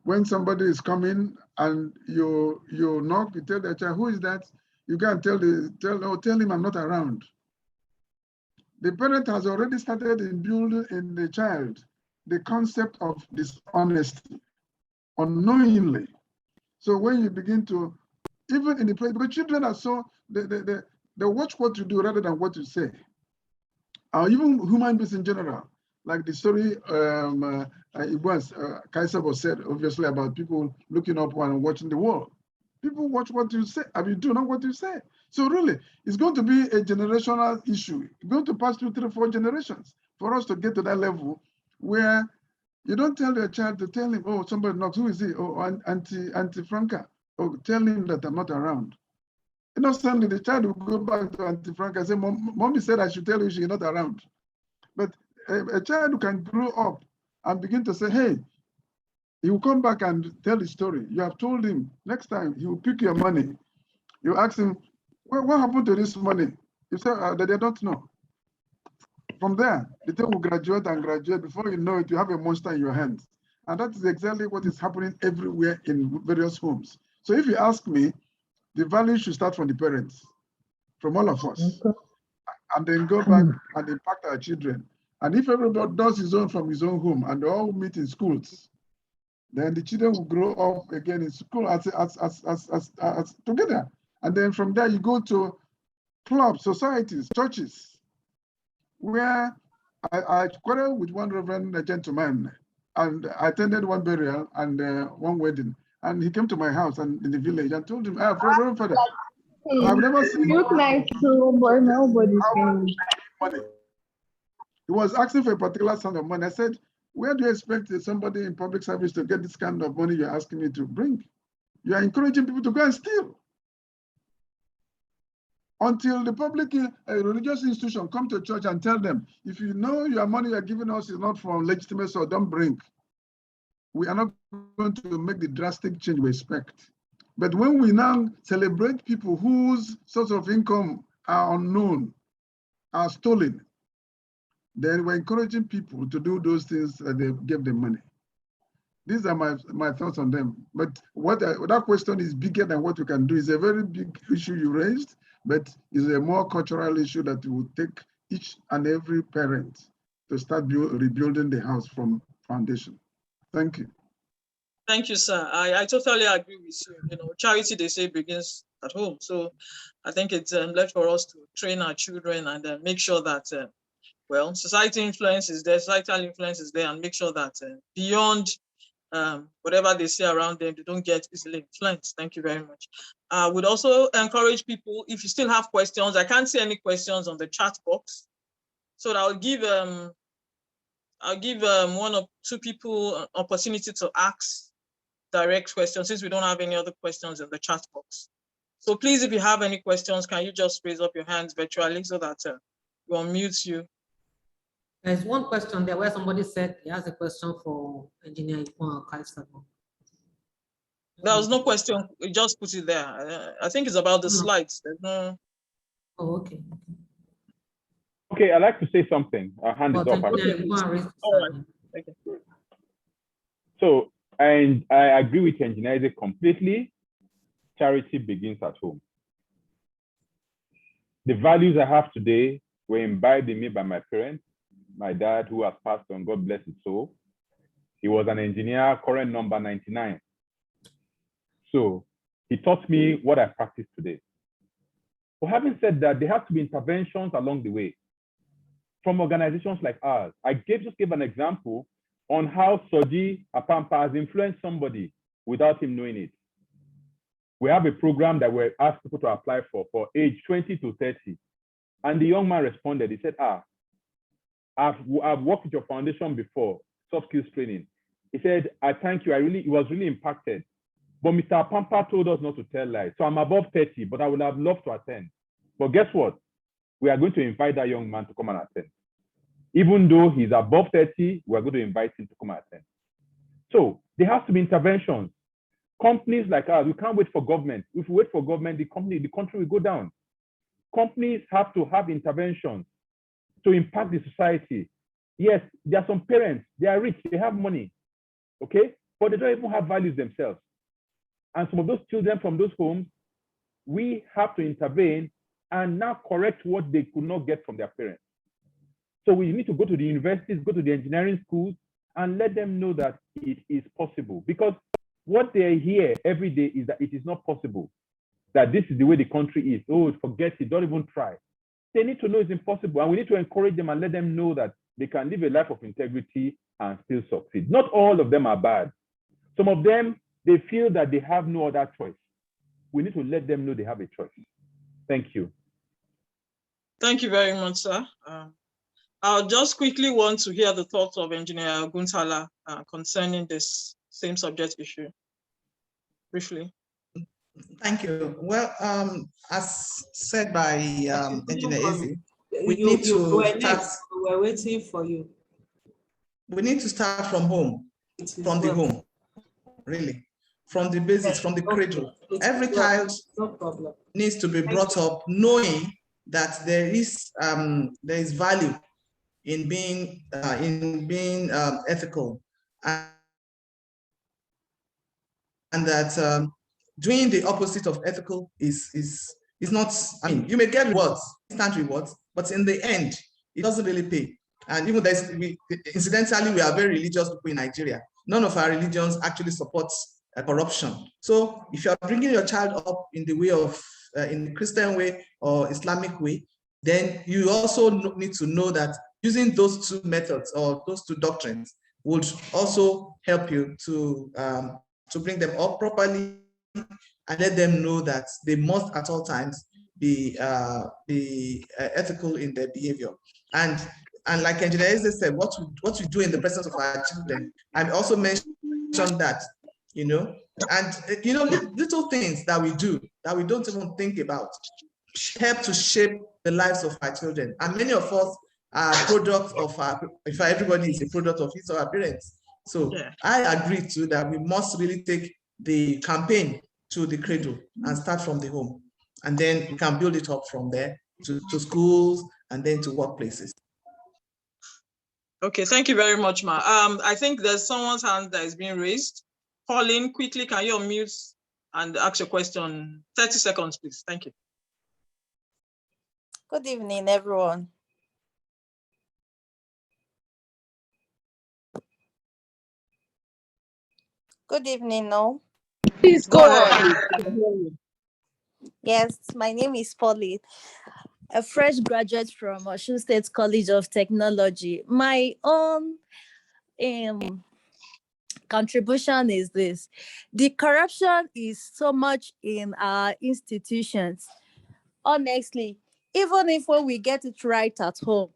Speaker 7: When somebody is coming and you knock, you tell the child, who is that? You can't tell him I'm not around. The parent has already started building in the child the concept of dishonesty, unknowingly. So when you begin to, even in the place, because children are so, they watch what you do rather than what you say. Or even human beings in general, like the story it was Kaisabo said, obviously, about people looking up and watching the world. People watch what you say, and you do not what you say. So really, it's going to be a generational issue. It's going to pass through 3 or 4 generations for us to get to that level where you don't tell your child to tell him, oh, somebody knocks, who is he? Oh, Auntie Franca. Oh, tell him that I'm not around. Innocently, the child will go back to Auntie Franca and say, Mommy said I should tell you she's not around. But a child who can grow up and begin to say, hey, he will come back and tell the story. You have told him, next time he will pick your money. You ask him, what happened to this money? You say that they don't know. From there, the thing will graduate and graduate. Before you know it, you have a monster in your hands. And that is exactly what is happening everywhere in various homes. So if you ask me, the value should start from the parents, from all of us, and then go back and impact our children. And if everybody does his own from his own home and they all meet in schools, then the children will grow up again in school as together. And then from there, you go to clubs, societies, churches, where I quarreled with one reverend gentleman, and I attended one burial and one wedding. And he came to my house and in the village and told him, Reverend Father, I've never seen
Speaker 14: look like so, but nobody's
Speaker 7: money. He was asking for a particular sum of money. I said, where do you expect somebody in public service to get this kind of money you're asking me to bring? You are encouraging people to go and steal. Until the public religious institution come to church and tell them, if you know your money you're giving us is not from legitimate source, don't bring. We are not going to make the drastic change we expect. But when we now celebrate people whose source of income are unknown, are stolen, then we're encouraging people to do those things that they give them money. These are my thoughts on them. But that question is bigger than what we can do. It's a very big issue you raised, but it's a more cultural issue that will take each and every parent to start rebuilding the house from foundation. Thank you.
Speaker 2: Thank you, sir. I totally agree with you. You know, charity, they say, begins at home. So I think it's left for us to train our children and make sure that, well, society influence is there, societal influence is there, and make sure that beyond whatever they see around them, they don't get easily influenced. Thank you very much. I would also encourage people, if you still have questions, I can't see any questions on the chat box. So I'll give one or two people an opportunity to ask direct questions, since we don't have any other questions in the chat box. So please, if you have any questions, can you just raise up your hands virtually so that we'll unmute you.
Speaker 4: There's one question there where somebody said he has a question for Engineer Ikwan Okaisabo.
Speaker 2: There was no question, we just put it there. I think it's about the slides. There's no...
Speaker 4: Oh, okay.
Speaker 11: Okay, I'd like to say something. I'll hand it off.
Speaker 2: Okay. All right. Okay.
Speaker 11: So, and I agree with Engineer Isaac completely. Charity begins at home. The values I have today were imbibed in me by my parents. My dad, who has passed on, God bless his soul. He was an engineer, current number 99. So he taught me what I practice today. But having said that, there have to be interventions along the way from organizations like ours. I just gave an example on how Soji Apampa has influenced somebody without him knowing it. We have a program that we asked people to apply for age 20 to 30. And the young man responded, he said, I've worked with your foundation before, soft skills training. He said, I thank you, he was really impacted. But Mr. Apampa told us not to tell lies. So I'm above 30, but I would have loved to attend. But guess what? We are going to invite that young man to come and attend. Even though he's above 30, we're going to invite him to come and attend. So there has to be interventions. Companies like ours, we can't wait for government. If we wait for government, the country will go down. Companies have to have interventions to impact the society. Yes, there are some parents, they are rich, they have money, okay? But they don't even have values themselves. And some of those children from those homes, we have to intervene and now correct what they could not get from their parents. So we need to go to the universities, go to the engineering schools, and let them know that it is possible. Because what they hear every day is that it is not possible, that this is the way the country is. Oh, forget it, don't even try. They need to know it's impossible, and we need to encourage them and let them know that they can live a life of integrity and still succeed. Not all of them are bad. Some of them, they feel that they have no other choice. We need to let them know they have a choice. Thank you.
Speaker 2: Thank you very much, sir. I'll just quickly want to hear the thoughts of Engineer Guntala concerning this same subject issue, briefly.
Speaker 12: Thank you. Well, as said by Engineer Eze, we need to start.
Speaker 13: We're waiting for you.
Speaker 12: We need to start from home, from the home, really, from the basics, from the cradle. Every child needs to be brought up knowing that there is value in being ethical, and that doing the opposite of ethical is not. I mean, you may get rewards, instant rewards, but in the end, it doesn't really pay. And even incidentally, we are very religious people in Nigeria. None of our religions actually supports corruption. So if you are bringing your child up in the way of in the Christian way or Islamic way, then you also need to know that using those two methods or those two doctrines would also help you to to bring them up properly and let them know that they must at all times be ethical in their behavior. And like Engineer Eze said, what we do in the presence of our children. I also mentioned that, you know, and you know, little things that we do that we don't even think about help to shape the lives of our children. And many of us are products of our, if everybody is a product of his or her parents. So yeah. I agree too that we must really take the campaign to the cradle and start from the home. And then we can build it up from there to schools and then to workplaces.
Speaker 2: Okay, thank you very much, Ma. I think there's someone's hand that is being raised. Pauline, quickly, can you unmute and ask your question? 30 seconds, please. Thank you.
Speaker 15: Good evening, everyone. Good evening, no?
Speaker 6: Please go on.
Speaker 15: Yes, my name is Pauline, a fresh graduate from Osun State College of Technology. My own contribution is this: the corruption is so much in our institutions. Honestly, even if when we get it right at home,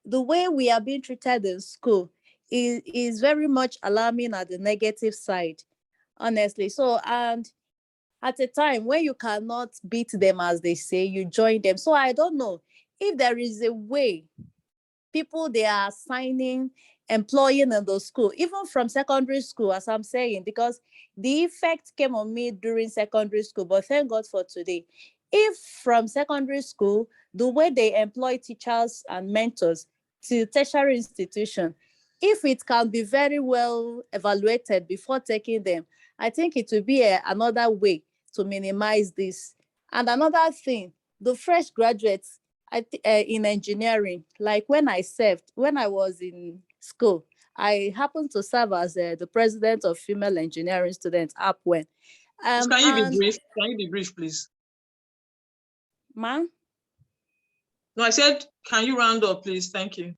Speaker 15: the way we are being treated in school is very much alarming at the negative side, honestly. So, and at a time when you cannot beat them, as they say, you join them. So I don't know if there is a way people they are assigning, employing in the school, even from secondary school, as I'm saying, because the effect came on me during secondary school, but thank God for today. If from secondary school, the way they employ teachers and mentors to tertiary institution, if it can be very well evaluated before taking them, I think it will be another way to minimize this. And another thing, the fresh graduates in engineering, like when I was in school, I happened to serve as the president of female engineering students, APWEN.
Speaker 2: Can you be brief? Can you be brief, please?
Speaker 15: Ma'am?
Speaker 2: No, I said, can you round up, please? Thank you.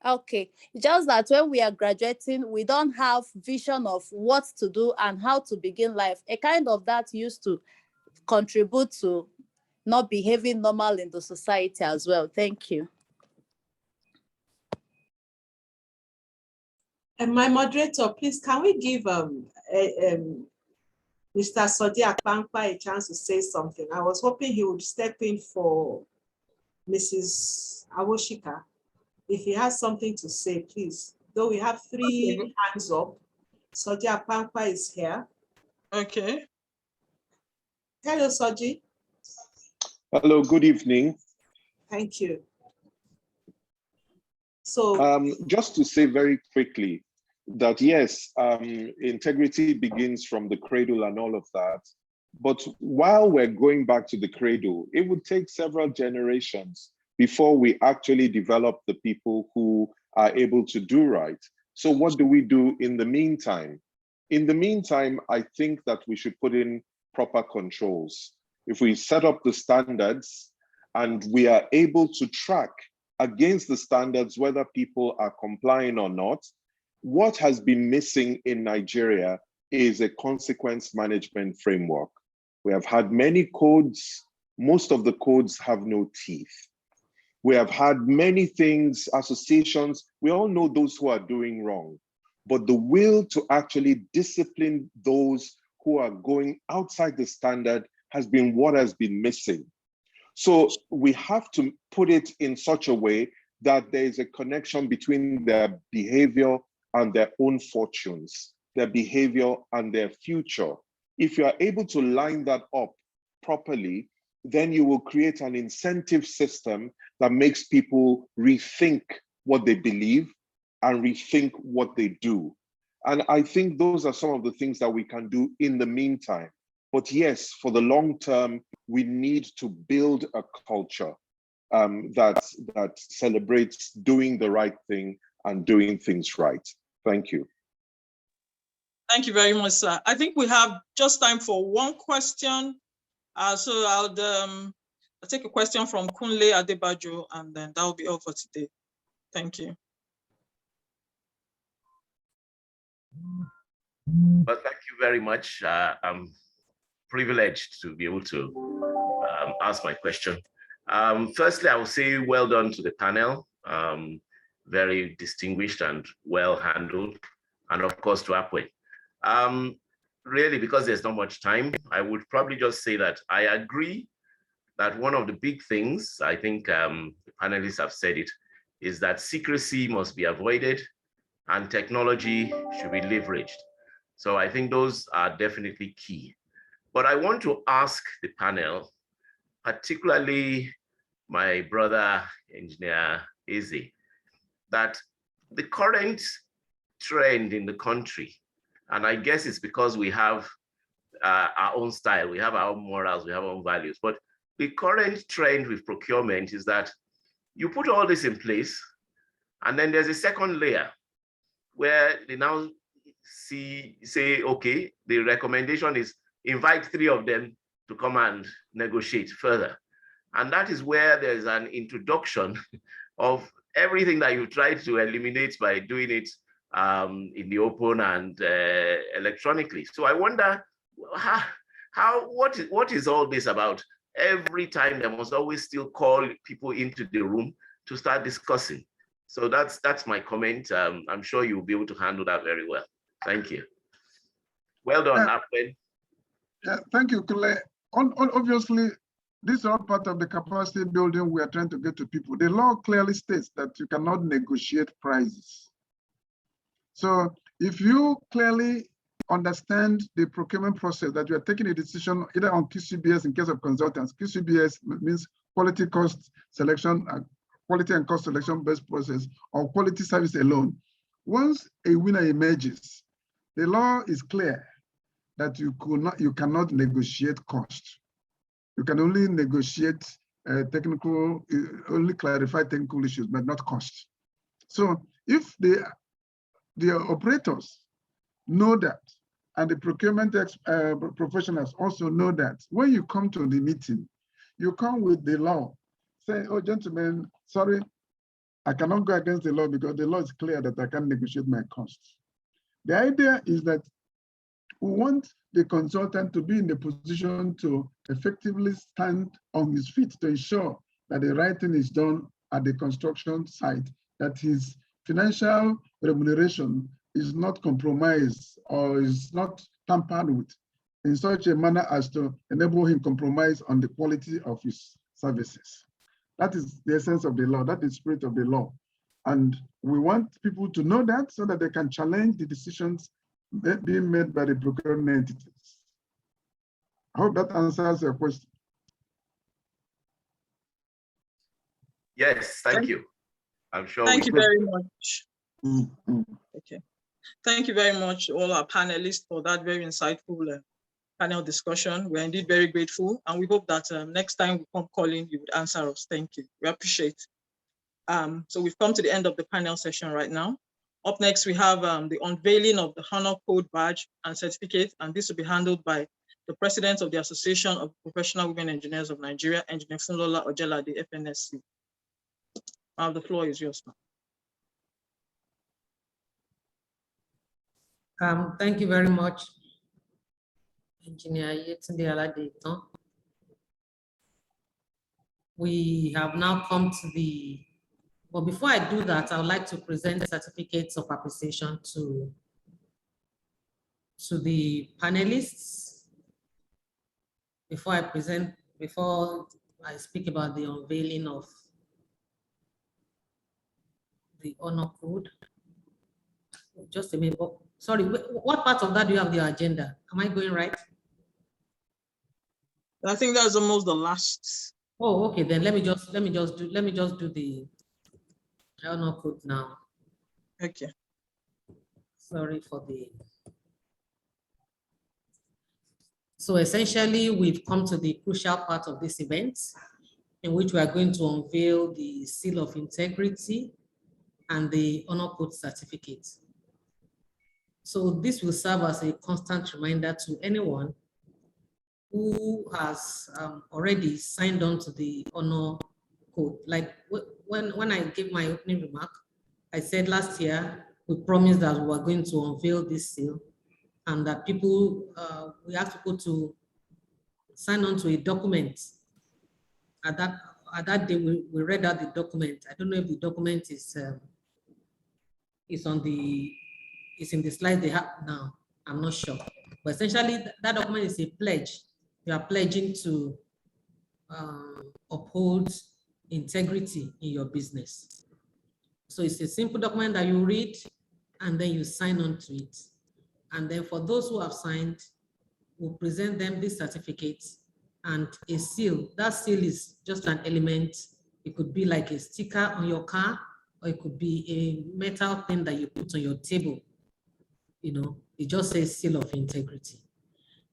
Speaker 15: Okay, just that when we are graduating, we don't have vision of what to do and how to begin life. A kind of that used to contribute to not behaving normal in the society as well. Thank you.
Speaker 13: And my moderator, please, can we give Mr. Sodi Akpankpa a chance to say something? I was hoping he would step in for Mrs. Awoshika. If he has something to say, please. Though we have 3 hands up, Sodi Akpankpa is here.
Speaker 2: Okay.
Speaker 13: Hello, Sodi.
Speaker 16: Hello, good evening.
Speaker 13: Thank you. So,
Speaker 16: just to say very quickly that yes, integrity begins from the cradle and all of that. But while we're going back to the cradle, it would take several generations before we actually develop the people who are able to do right. So what do we do in the meantime? In the meantime, I think that we should put in proper controls. If we set up the standards and we are able to track against the standards whether people are complying or not, what has been missing in Nigeria is a consequence management framework. We have had many codes. Most of the codes have no teeth. We have had many things, associations. We all know those who are doing wrong, but the will to actually discipline those who are going outside the standard has been what has been missing. So we have to put it in such a way that there is a connection between their behavior and their own fortunes, their behavior and their future. If you are able to line that up properly, then you will create an incentive system that makes people rethink what they believe and rethink what they do. And I think those are some of the things that we can do in the meantime. But yes, for the long term, we need to build a culture that celebrates doing the right thing and doing things right. Thank you.
Speaker 2: Thank you very much, sir. I think we have just time for one question. So I'll take a question from Kunle Adebajo, and then that will be all for today. Thank you.
Speaker 17: But thank you very much. I'm privileged to be able to ask my question. Firstly, I will say well done to the panel. Very distinguished and well handled. And of course to APWEN. Really, because there's not much time, I would probably just say that I agree that one of the big things, I think the panelists have said it, is that secrecy must be avoided and technology should be leveraged. So I think those are definitely key. But I want to ask the panel, particularly my brother, Engineer Eze, that the current trend in the country, and I guess it's because we have our own style, we have our own morals, we have our own values, but the current trend with procurement is that you put all this in place, and then there's a second layer where they now say, okay, the recommendation is invite 3 of them to come and negotiate further. And that is where there's an introduction of everything that you tried to eliminate by doing it in the open and electronically. So I wonder what is all this about? Every time there must always still call people into the room to start discussing. So that's my comment. I'm sure you'll be able to handle that very well. Thank you. Well done, APWEN.
Speaker 7: Yeah, thank you, Kule. Obviously, this is all part of the capacity building we are trying to get to people. The law clearly states that you cannot negotiate prices. So if you clearly understand the procurement process, that you are taking a decision either on QCBS in case of consultants. QCBS means quality cost selection, quality and cost selection based process, or quality service alone. Once a winner emerges, the law is clear that you cannot negotiate cost. You can only negotiate only clarify technical issues, but not cost. So if the operators know that, and the procurement professionals also know that, when you come to the meeting, you come with the law, say, oh, gentlemen, sorry, I cannot go against the law because the law is clear that I can't negotiate my costs. The idea is that we want the consultant to be in the position to effectively stand on his feet to ensure that the right thing is done at the construction site, that his financial remuneration is not compromised or is not tampered with in such a manner as to enable him compromise on the quality of his services. That is the essence of the law. That is the spirit of the law. And we want people to know that so that they can challenge the decisions being made by the procurement entities. I hope that answers your question.
Speaker 17: Yes, thank you. I'm sure.
Speaker 2: Thank you very much. Okay. Thank you very much, all our panelists, for that very insightful panel discussion. We're indeed very grateful, and we hope that next time we come calling, you would answer us. Thank you. We appreciate. So we've come to the end of the panel session right now. Up next, we have the unveiling of the Honor Code badge and certificate, and this will be handled by the President of the Association of Professional Women Engineers of Nigeria, Engineer Funlola Ojela, the FNSC. The floor is yours, ma'am.
Speaker 4: Thank you very much, Engineer Yetunde Aladeton. We have now come to the, but before I do that, I would like to present certificates of appreciation to the panelists. Before I speak about the unveiling of the Honor Code. Just a minute. Oh, sorry, what part of that do you have the agenda? Am I going right?
Speaker 2: I think that's almost the last.
Speaker 4: Oh, okay. Then let me just do the Honor Code now.
Speaker 2: Okay.
Speaker 4: Sorry for the. So essentially, we've come to the crucial part of this event, in which we are going to unveil the Seal of Integrity and the Honor Code certificate. So this will serve as a constant reminder to anyone who has already signed on to the Honor Code. Like when I gave my opening remark, I said last year, we promised that we were going to unveil this seal, and that people, we ask people to sign on to a document. At that day, we read out the document. I don't know if the document is in the slide they have now. I'm not sure. But essentially, that document is a pledge. You are pledging to uphold integrity in your business. So it's a simple document that you read and then you sign on to it. And then for those who have signed, we'll present them this certificate and a seal. That seal is just an element. It could be like a sticker on your car, or it could be a metal thing that you put on your table. You know, it just says seal of integrity.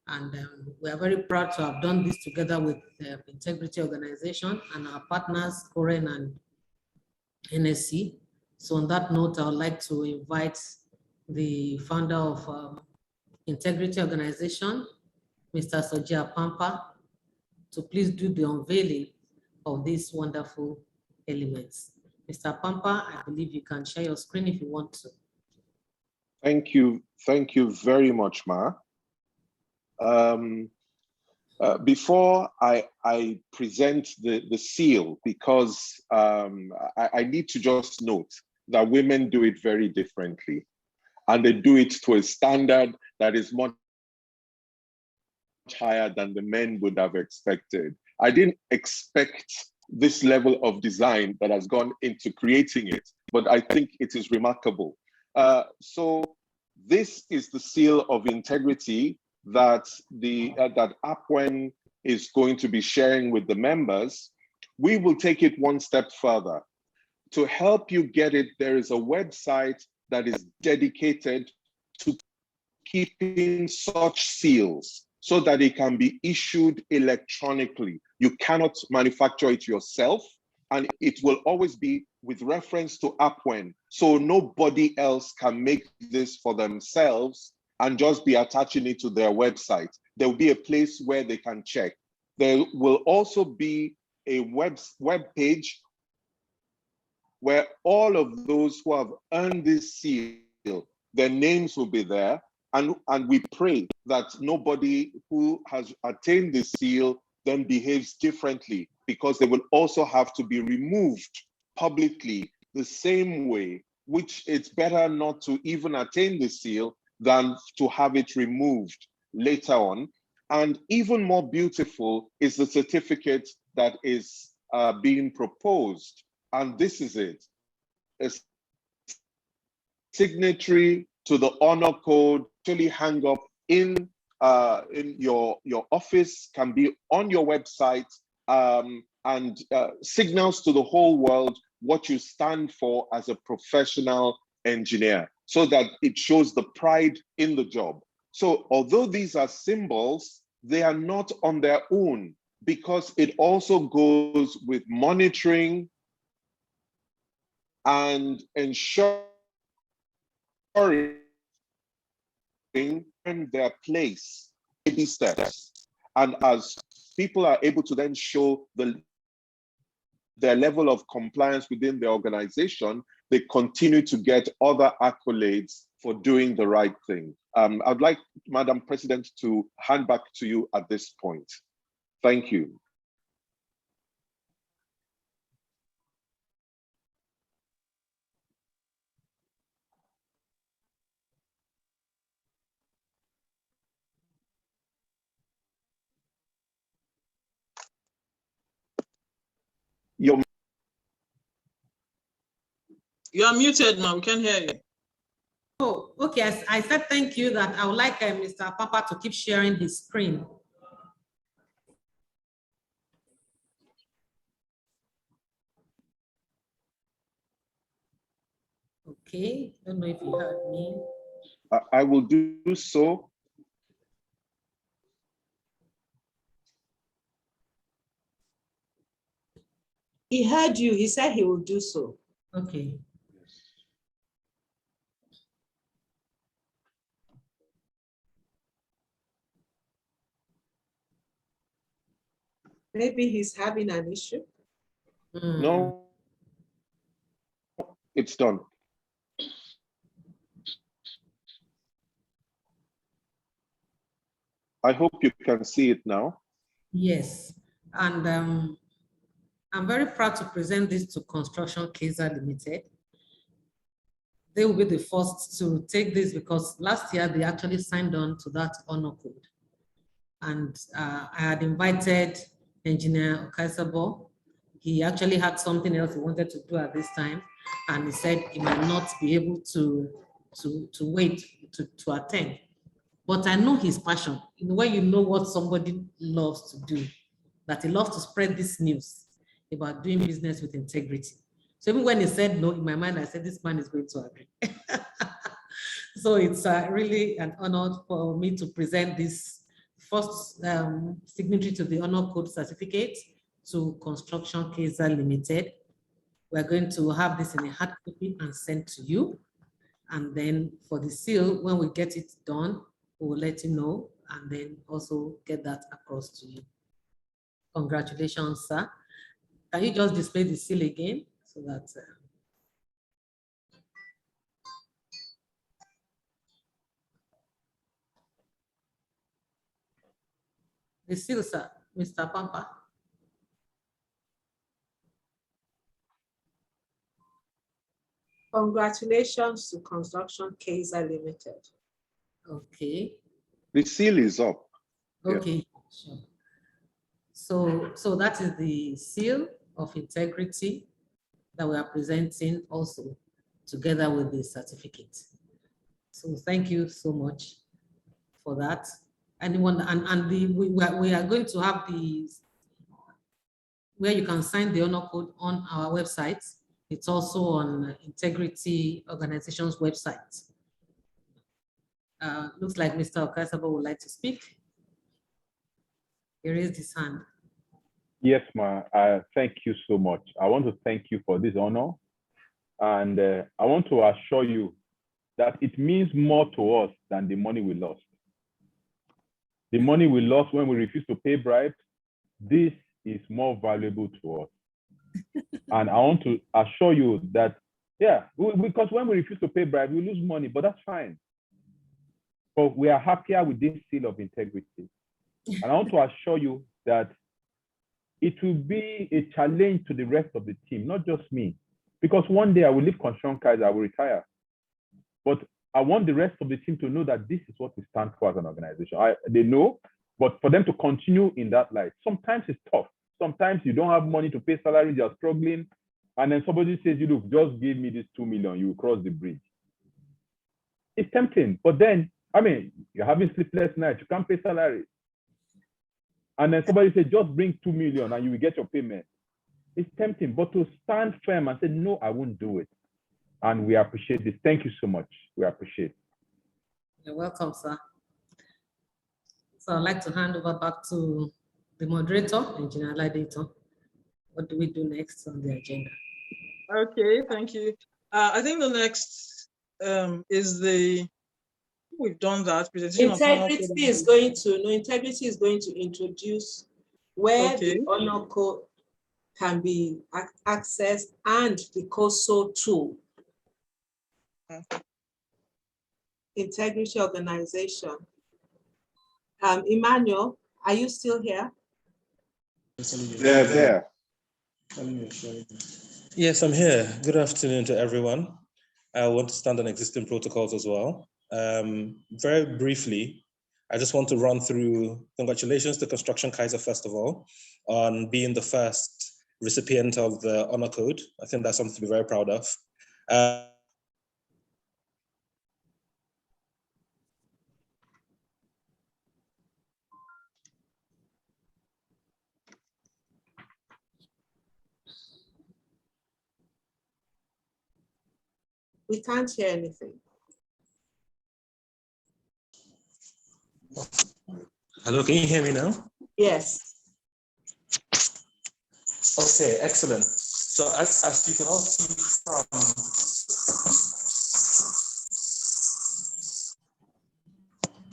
Speaker 4: And we are very proud to have done this together with the Integrity Organization and our partners, COREN and NSC. So on that note, I would like to invite the founder of Integrity Organization, Mr. Sojia Pampa, to please do the unveiling of these wonderful elements. Mr. Pampa, I believe you can share your screen if you want to.
Speaker 16: Thank you very much, Ma. Before I present the seal, because I need to just note that women do it very differently, and they do it to a standard that is much higher than the men would have expected. I didn't expect this level of design that has gone into creating it, but I think it is remarkable. So this is the seal of integrity that that APWEN is going to be sharing with the members. We will take it one step further. To help you get it, there is a website that is dedicated to keeping such seals so that it can be issued electronically. You cannot manufacture it yourself, and it will always be with reference to APWEN. So nobody else can make this for themselves and just be attaching it to their website. There will be a place where they can check. There will also be a web page where all of those who have earned this seal, their names will be there. And we pray that nobody who has attained this seal then behaves differently, because they will also have to be removed publicly the same way, which it's better not to even attain the seal than to have it removed later on. And even more beautiful is the certificate that is being proposed. And this is it: a signatory to the honor code, actually hang up in your office, can be on your website, and signals to the whole world what you stand for as a professional engineer, so that it shows the pride in the job. So although these are symbols, they are not on their own, because it also goes with monitoring and ensuring their place, baby steps. And as people are able to then show their level of compliance within the organization, they continue to get other accolades for doing the right thing. I'd like, Madam President, to hand back to you at this point. Thank you.
Speaker 2: You are muted now, we can't hear you.
Speaker 4: Oh, okay. I said thank you, that I would like Mr. Papa to keep sharing his screen. Okay, I don't know if you heard me.
Speaker 16: I will do so.
Speaker 13: He heard you, he said he will do so.
Speaker 4: Okay.
Speaker 13: Maybe he's having an issue.
Speaker 16: No, it's done. I hope you can see it now.
Speaker 4: Yes, and I'm very proud to present this to Construction Kaiser Limited. They will be the first to take this because last year they actually signed on to that honor code. And I had invited Engineer Okaisabo. He actually had something else he wanted to do at this time, and he said he might not be able to wait to attend. But I know his passion. In the way you know what somebody loves to do, that he loves to spread this news about doing business with integrity. So even when he said no, in my mind, I said, this man is going to agree. So it's really an honor for me to present this first signatory to the honor code certificate to Construction Kaiser Limited. We're going to have this in a hard copy and sent to you. And then for the seal, when we get it done, we will let you know and then also get that across to you. Congratulations, sir. Can you just display the seal again so that the seal, sir, Mr. Pampa.
Speaker 13: Congratulations to Construction Kaiser Limited.
Speaker 4: Okay.
Speaker 16: The seal is up.
Speaker 4: Okay, yeah. Sure. So that is the seal of integrity that we are presenting also together with the certificate. So thank you so much for that. Anyone, and we are going to have these where you can sign the honor code on our website. It's also on Integrity Organization's website. Looks like Mr. Okaisabo would like to speak. He raised his hand.
Speaker 11: Yes, ma. Thank you so much. I want to thank you for this honor. And I want to assure you that it means more to us than the money we lost. The money we lost when we refused to pay bribes, this is more valuable to us. And I want to assure you that, yeah, because when we refuse to pay bribes, we lose money, but that's fine. But we are happier with this seal of integrity. And I want to assure you that it will be a challenge to the rest of the team, not just me. Because one day I will leave Construction Kaiser, I will retire. But I want the rest of the team to know that this is what we stand for as an organization. They know, but for them to continue in that light, sometimes it's tough. Sometimes you don't have money to pay salaries, you're struggling. And then somebody says, you look, just give me this 2 million, you will cross the bridge. It's tempting, but then, I mean, you're having sleepless nights, you can't pay salaries. And then somebody says, just bring 2 million and you will get your payment. It's tempting, but to stand firm and say, no, I won't do it. And we appreciate this. Thank you so much. We appreciate it.
Speaker 4: You're welcome, sir. So I'd like to hand over back to the moderator, Engineer Aladaito. What do we do next on the agenda?
Speaker 2: Okay, thank you. I think the next is we've done that presentation.
Speaker 13: Integrity is going to introduce where the honor code can be accessed and the COSO tool. Integrity Organization. Emmanuel, are you still here?
Speaker 16: There.
Speaker 18: Yes, I'm here. Good afternoon to everyone. I want to stand on existing protocols as well. Very briefly, I just want to run through congratulations to Construction Kaiser, first of all, on being the first recipient of the honor code. I think that's something to be very proud of.
Speaker 13: We can't hear anything.
Speaker 18: Hello, can you hear me now?
Speaker 13: Yes.
Speaker 18: Okay, excellent. So as you can all see from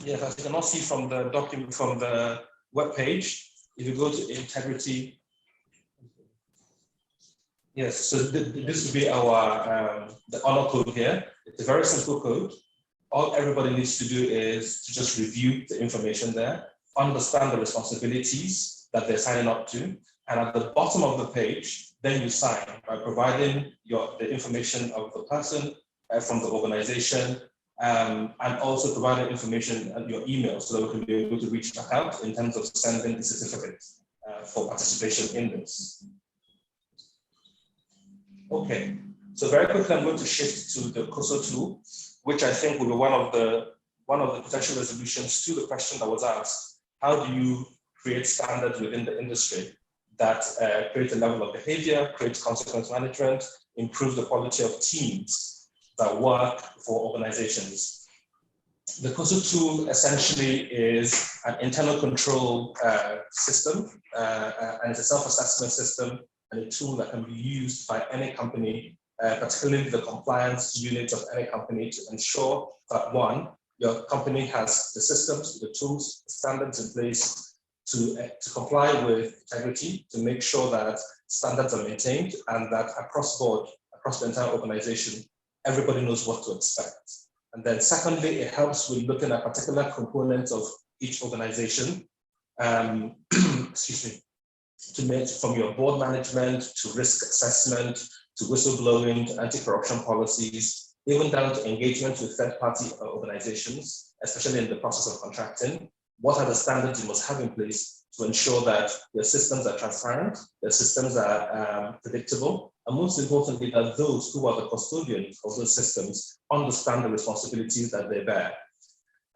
Speaker 18: as you can all see from the document, from the web page, if you go to integrity, yes, so this will be our the honor code here. It's a very simple code. All everybody needs to do is to just review the information there understand the responsibilities that they're signing up to. And at the bottom of the page, then you sign by providing the information of the person from the organization, and also providing information at your email so that we can be able to reach back out in terms of sending the certificate for participation in this. Okay, so very quickly, I'm going to shift to the COSO tool, which I think will be one of the potential resolutions to the question that was asked. How do you create standards within the industry that create a level of behavior, creates consequence management, improves the quality of teams that work for organizations? The COSO tool essentially is an internal control system, and it's a self-assessment system and a tool that can be used by any company, particularly the compliance unit of any company, to ensure that, one, your company has the systems, the tools, the standards in place to comply with integrity, to make sure that standards are maintained and that across board, across the entire organization, everybody knows what to expect. And then secondly, it helps with looking at particular components of each organization, excuse me, to make from your board management to risk assessment, to whistleblowing, to anti-corruption policies, even down to engagement with third-party organizations, especially in the process of contracting. What are the standards you must have in place to ensure that your systems are transparent, your systems are predictable, and most importantly, that those who are the custodians of those systems understand the responsibilities that they bear.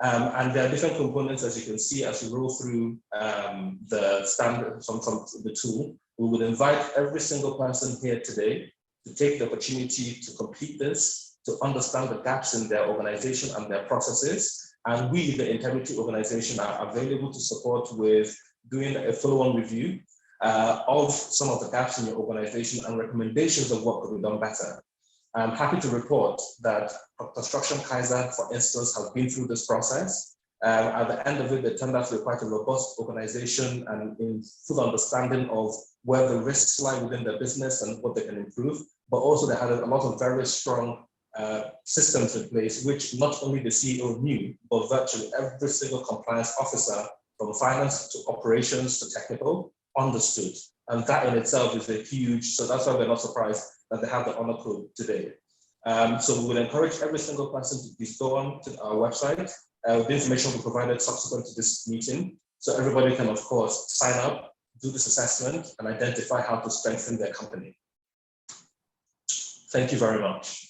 Speaker 18: And there are different components, as you can see, as we roll through the standard from the tool. We would invite every single person here today to take the opportunity to complete this, to understand the gaps in their organization and their processes. And we, the Integrity Organization, are available to support with doing a follow-on review of some of the gaps in your organization and recommendations of what could be done better. I'm happy to report that Construction Kaiser, for instance, has been through this process. At the end of it, they turned out to be quite a robust organization and in full understanding of where the risks lie within their business and what they can improve. But also they had a lot of very strong systems in place, which not only the CEO knew, but virtually every single compliance officer from finance to operations to technical understood. And that in itself is a huge, so that's why we're not surprised that they have the honor code today. So we would encourage every single person to please go on to our website. The information will be provided subsequent to this meeting. So everybody can, of course, sign up, do this assessment, and identify how to strengthen their company. Thank you very much.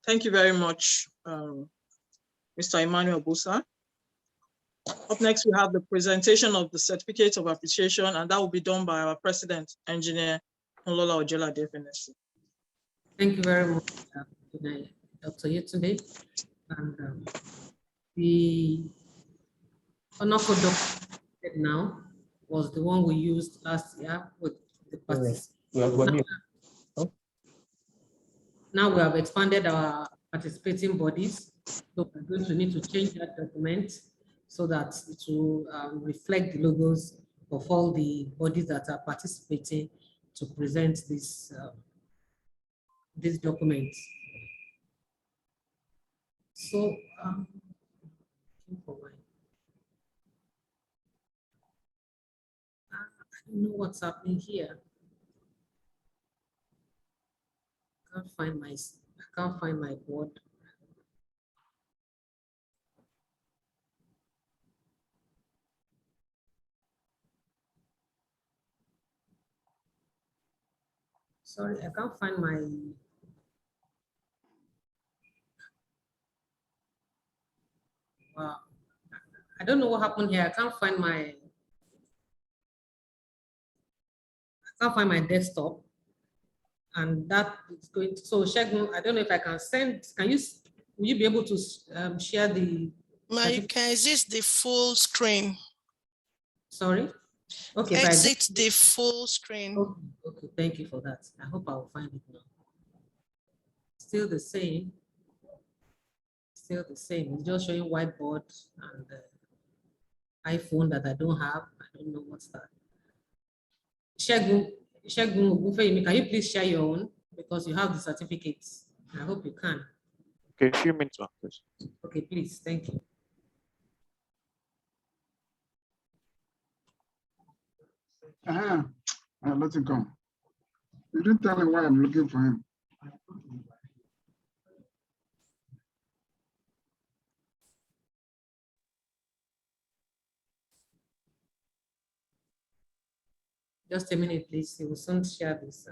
Speaker 2: Thank you very much, Mr. Emmanuel Busa. Up next, we have the presentation of the certificate of appreciation, and that will be done by our president, Engineer Nlola Ojela FNSC.
Speaker 4: Thank you very much, Dr. Yetunde. And the honor code document now was the one we used last year with the participants. Now we have expanded our participating bodies, so we're going to need to change that document so that it will reflect the logos of all the bodies that are participating to present this document. So, I don't know what's happening here. I can't find my board. Sorry, I can't find my. Wow, I don't know what happened here. I can't find my desktop, and that is going to, so Shegun, I don't know if I can send, will you be able to share the?
Speaker 19: You can exit the full screen.
Speaker 4: Sorry? Okay.
Speaker 19: Exit the full screen.
Speaker 4: Okay, thank you for that. I hope I will find it now. Still the same. Still the same. It's just showing whiteboard and iPhone that I don't have. I don't know what's that. Shegun, can you please share your own? Because you have the certificates. I hope you can.
Speaker 20: Okay, a few minutes, please.
Speaker 4: Okay, please, thank you.
Speaker 7: Let him come. You didn't tell him why I'm looking for him.
Speaker 4: Just a minute, please. You will soon share this.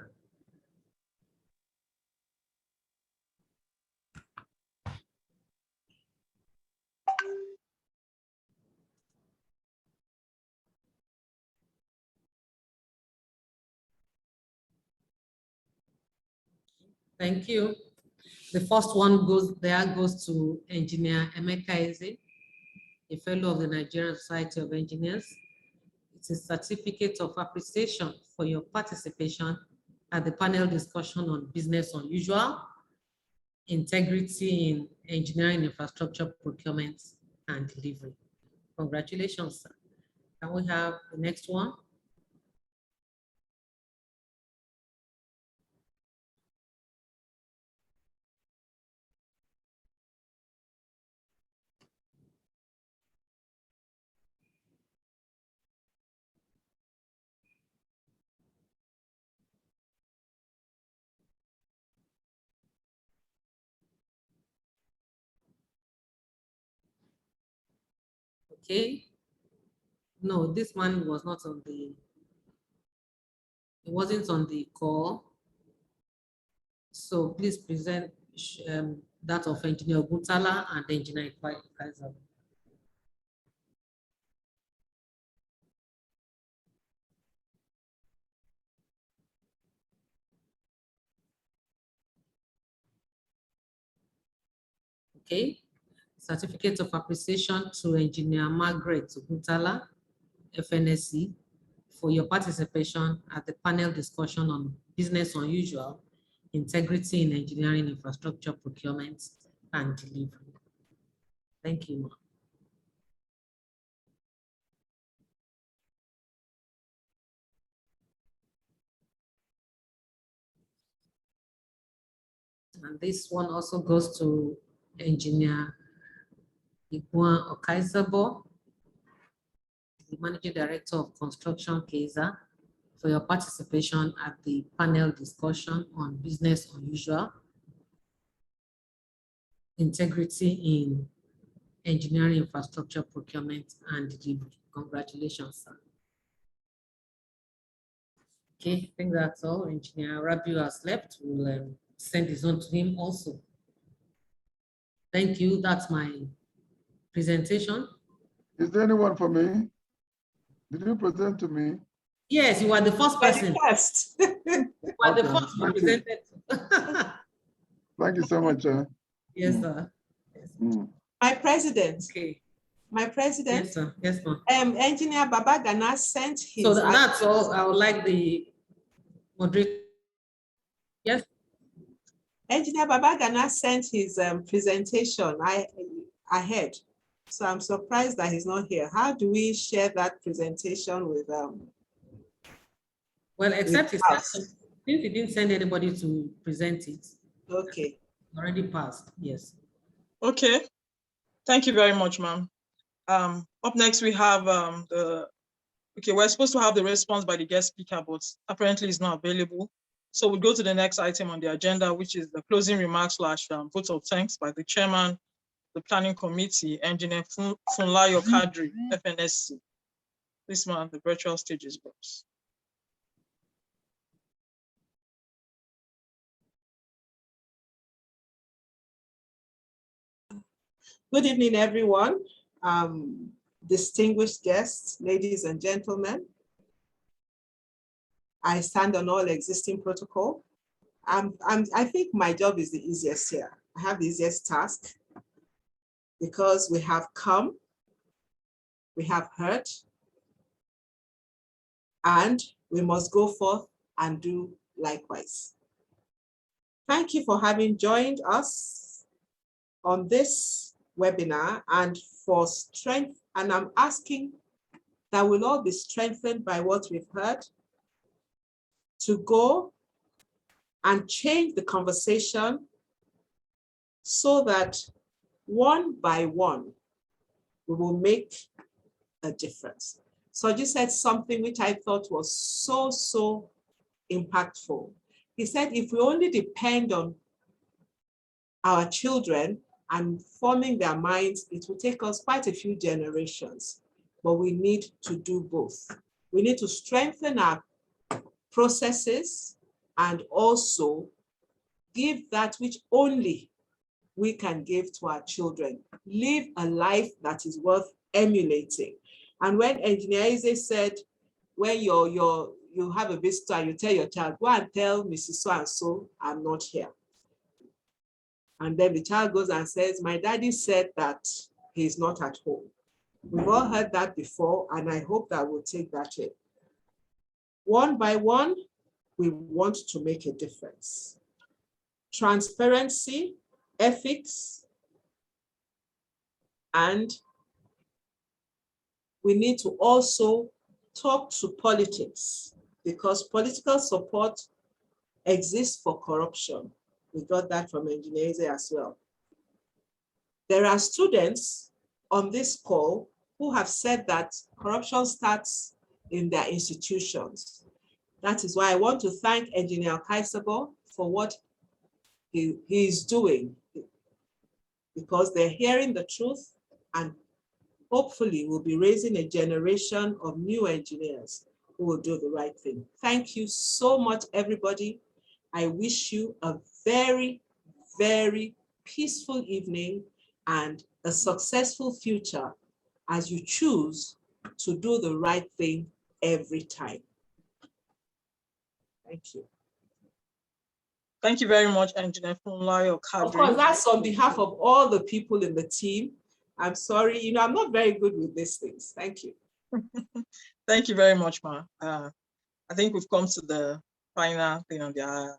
Speaker 4: Thank you. The first one goes to Engineer Emeka Eze, a fellow of the Nigerian Society of Engineers. It's a certificate of appreciation for your participation at the panel discussion on business unusual, integrity in engineering infrastructure procurement and delivery. Congratulations, sir. Can we have the next one? Okay. No, this one was not on the, it wasn't on the call. So please present that of Engineer Gutala and Engineer Kaiser. Okay. Certificate of appreciation to Engineer Margaret Gutala, FNSC, for your participation at the panel discussion on business unusual, integrity in engineering infrastructure procurement and delivery. Thank you. And this one also goes to Engineer Igwan Okaizabo, the Managing Director of Construction KEZA, for your participation at the panel discussion on business unusual, integrity in engineering infrastructure procurement and delivery. Congratulations, sir. Okay, I think that's all. Engineer Rabiu has left. We'll send this on to him also. Thank you. That's my presentation.
Speaker 7: Is there anyone for me? Did you present to me?
Speaker 4: Yes, you are the first person.
Speaker 13: First.
Speaker 4: You are the first one presented.
Speaker 7: Thank you so much.
Speaker 4: Yes, sir. Yes.
Speaker 13: My president.
Speaker 4: Okay.
Speaker 13: My president.
Speaker 4: Yes, sir. Yes, ma'am.
Speaker 13: Engineer Babagana sent his.
Speaker 4: So that's all. I would like the moderator. Yes.
Speaker 13: Engineer Babagana sent his presentation ahead. So I'm surprised that he's not here. How do we share that presentation with
Speaker 4: Well, except since he didn't send anybody to present it.
Speaker 13: Okay.
Speaker 4: Already passed, yes.
Speaker 2: Okay. Thank you very much, ma'am. Up next, we have we're supposed to have the response by the guest speaker, but apparently it's not available. So we'll go to the next item on the agenda, which is the closing remarks / vote of thanks by the chairman, the planning committee, Engineer Funlayo Kadri, FNSC. This man, the virtual stage is yours.
Speaker 13: Good evening, everyone. Distinguished guests, ladies and gentlemen. I stand on all existing protocol. I think my job is the easiest here. I have the easiest task because we have come, we have heard, and we must go forth and do likewise. Thank you for having joined us on this webinar and for strength. And I'm asking that we'll all be strengthened by what we've heard to go and change the conversation so that one by one, we will make a difference. Soji said something which I thought was so impactful. He said, if we only depend on our children and forming their minds, it will take us quite a few generations, but we need to do both. We need to strengthen our processes and also give that which only we can give to our children. Live a life that is worth emulating. And when Engineer Eze said, when you have a visitor, you tell your child, go and tell Mrs. So-and-so I'm not here. And then the child goes and says, my daddy said that he's not at home. We've all heard that before, and I hope that we'll take that in. One by one, we want to make a difference. Transparency, ethics, and we need to also talk to politics, because political support exists for corruption. We got that from Engineer Eze as well. There are students on this call who have said that corruption starts in their institutions. That is why I want to thank Engineer Kaisabo for what he is doing, because they're hearing the truth and hopefully we'll be raising a generation of new engineers who will do the right thing. Thank you so much, everybody. I wish you a very, very peaceful evening and a successful future as you choose to do the right thing every time. Thank you.
Speaker 2: Thank you very much, Engineer Funlayo Kadri.
Speaker 13: Of course, that's on behalf of all the people in the team. I'm sorry, I'm not very good with these things. Thank you.
Speaker 2: Thank you very much, Ma. I think we've come to the final thing on the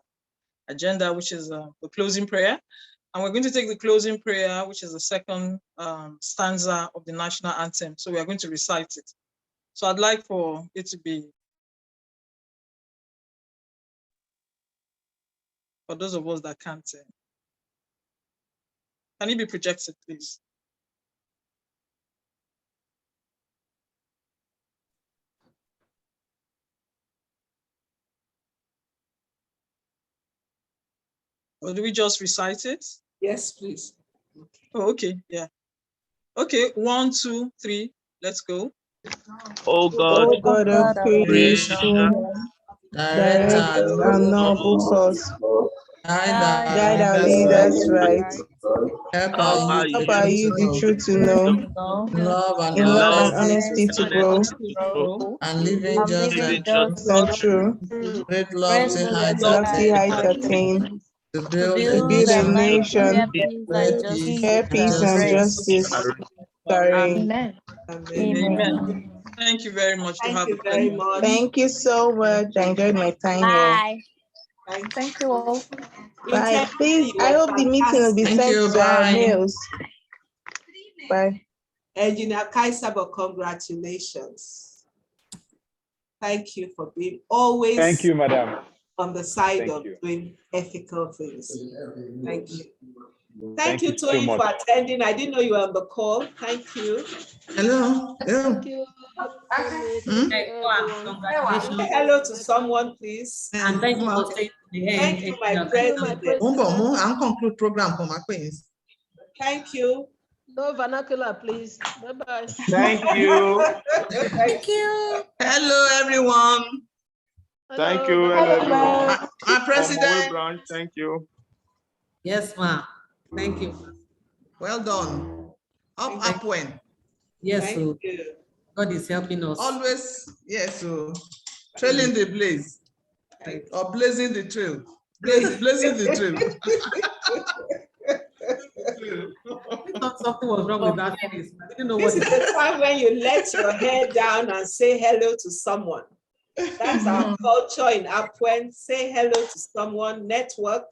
Speaker 2: agenda, which is the closing prayer. And we're going to take the closing prayer, which is the second stanza of the national anthem. So we are going to recite it. So I'd like for it to be, for those of us that can't, can it be projected, please? Or do we just recite it?
Speaker 13: Yes, please.
Speaker 2: Oh, okay, yeah. Okay, 1, 2, 3, let's go.
Speaker 20: Oh God of creation, direct our noble course, guide our leaders right, help our youth the truth to know, in love and honesty to grow,
Speaker 12: and living just
Speaker 20: and true,
Speaker 12: great
Speaker 20: lofty heights attain,
Speaker 12: to build
Speaker 20: a nation where peace and justice reign.
Speaker 2: Amen. Thank you very much.
Speaker 13: Thank you very much.
Speaker 20: Thank you so much. I enjoyed my time here.
Speaker 13: Thank you all.
Speaker 20: Bye. Please, I hope the meeting will be sent to our mails. Bye.
Speaker 13: Engineer Kaisabo, congratulations. Thank you for being always
Speaker 11: Thank you, madam.
Speaker 13: On the side of doing ethical things. Thank you. Thank you, Tony,
Speaker 11: so
Speaker 13: for attending. I didn't know you were on the call. Thank you.
Speaker 12: Hello.
Speaker 13: Thank you. Say hello to someone, please.
Speaker 4: And thank you for staying to the end.
Speaker 13: Thank you, my president.
Speaker 12: I'll conclude program for my queens.
Speaker 13: Thank you.
Speaker 14: No vernacular, please. Bye-bye.
Speaker 11: Thank you.
Speaker 13: Thank you.
Speaker 12: Hello, everyone.
Speaker 16: Thank you, everyone.
Speaker 12: My president.
Speaker 16: Thank you.
Speaker 4: Yes, ma'am. Thank you.
Speaker 12: Well done. Up, APWEN.
Speaker 4: Yes, so God is helping us.
Speaker 12: Always, yes, so trailing the blaze or blazing the trail. Blazing the trail.
Speaker 4: I thought something was wrong with that face. I didn't know
Speaker 13: This
Speaker 4: what
Speaker 13: is the time when you let your hair down and say hello to someone. That's our culture in APWEN. Say hello to someone, network.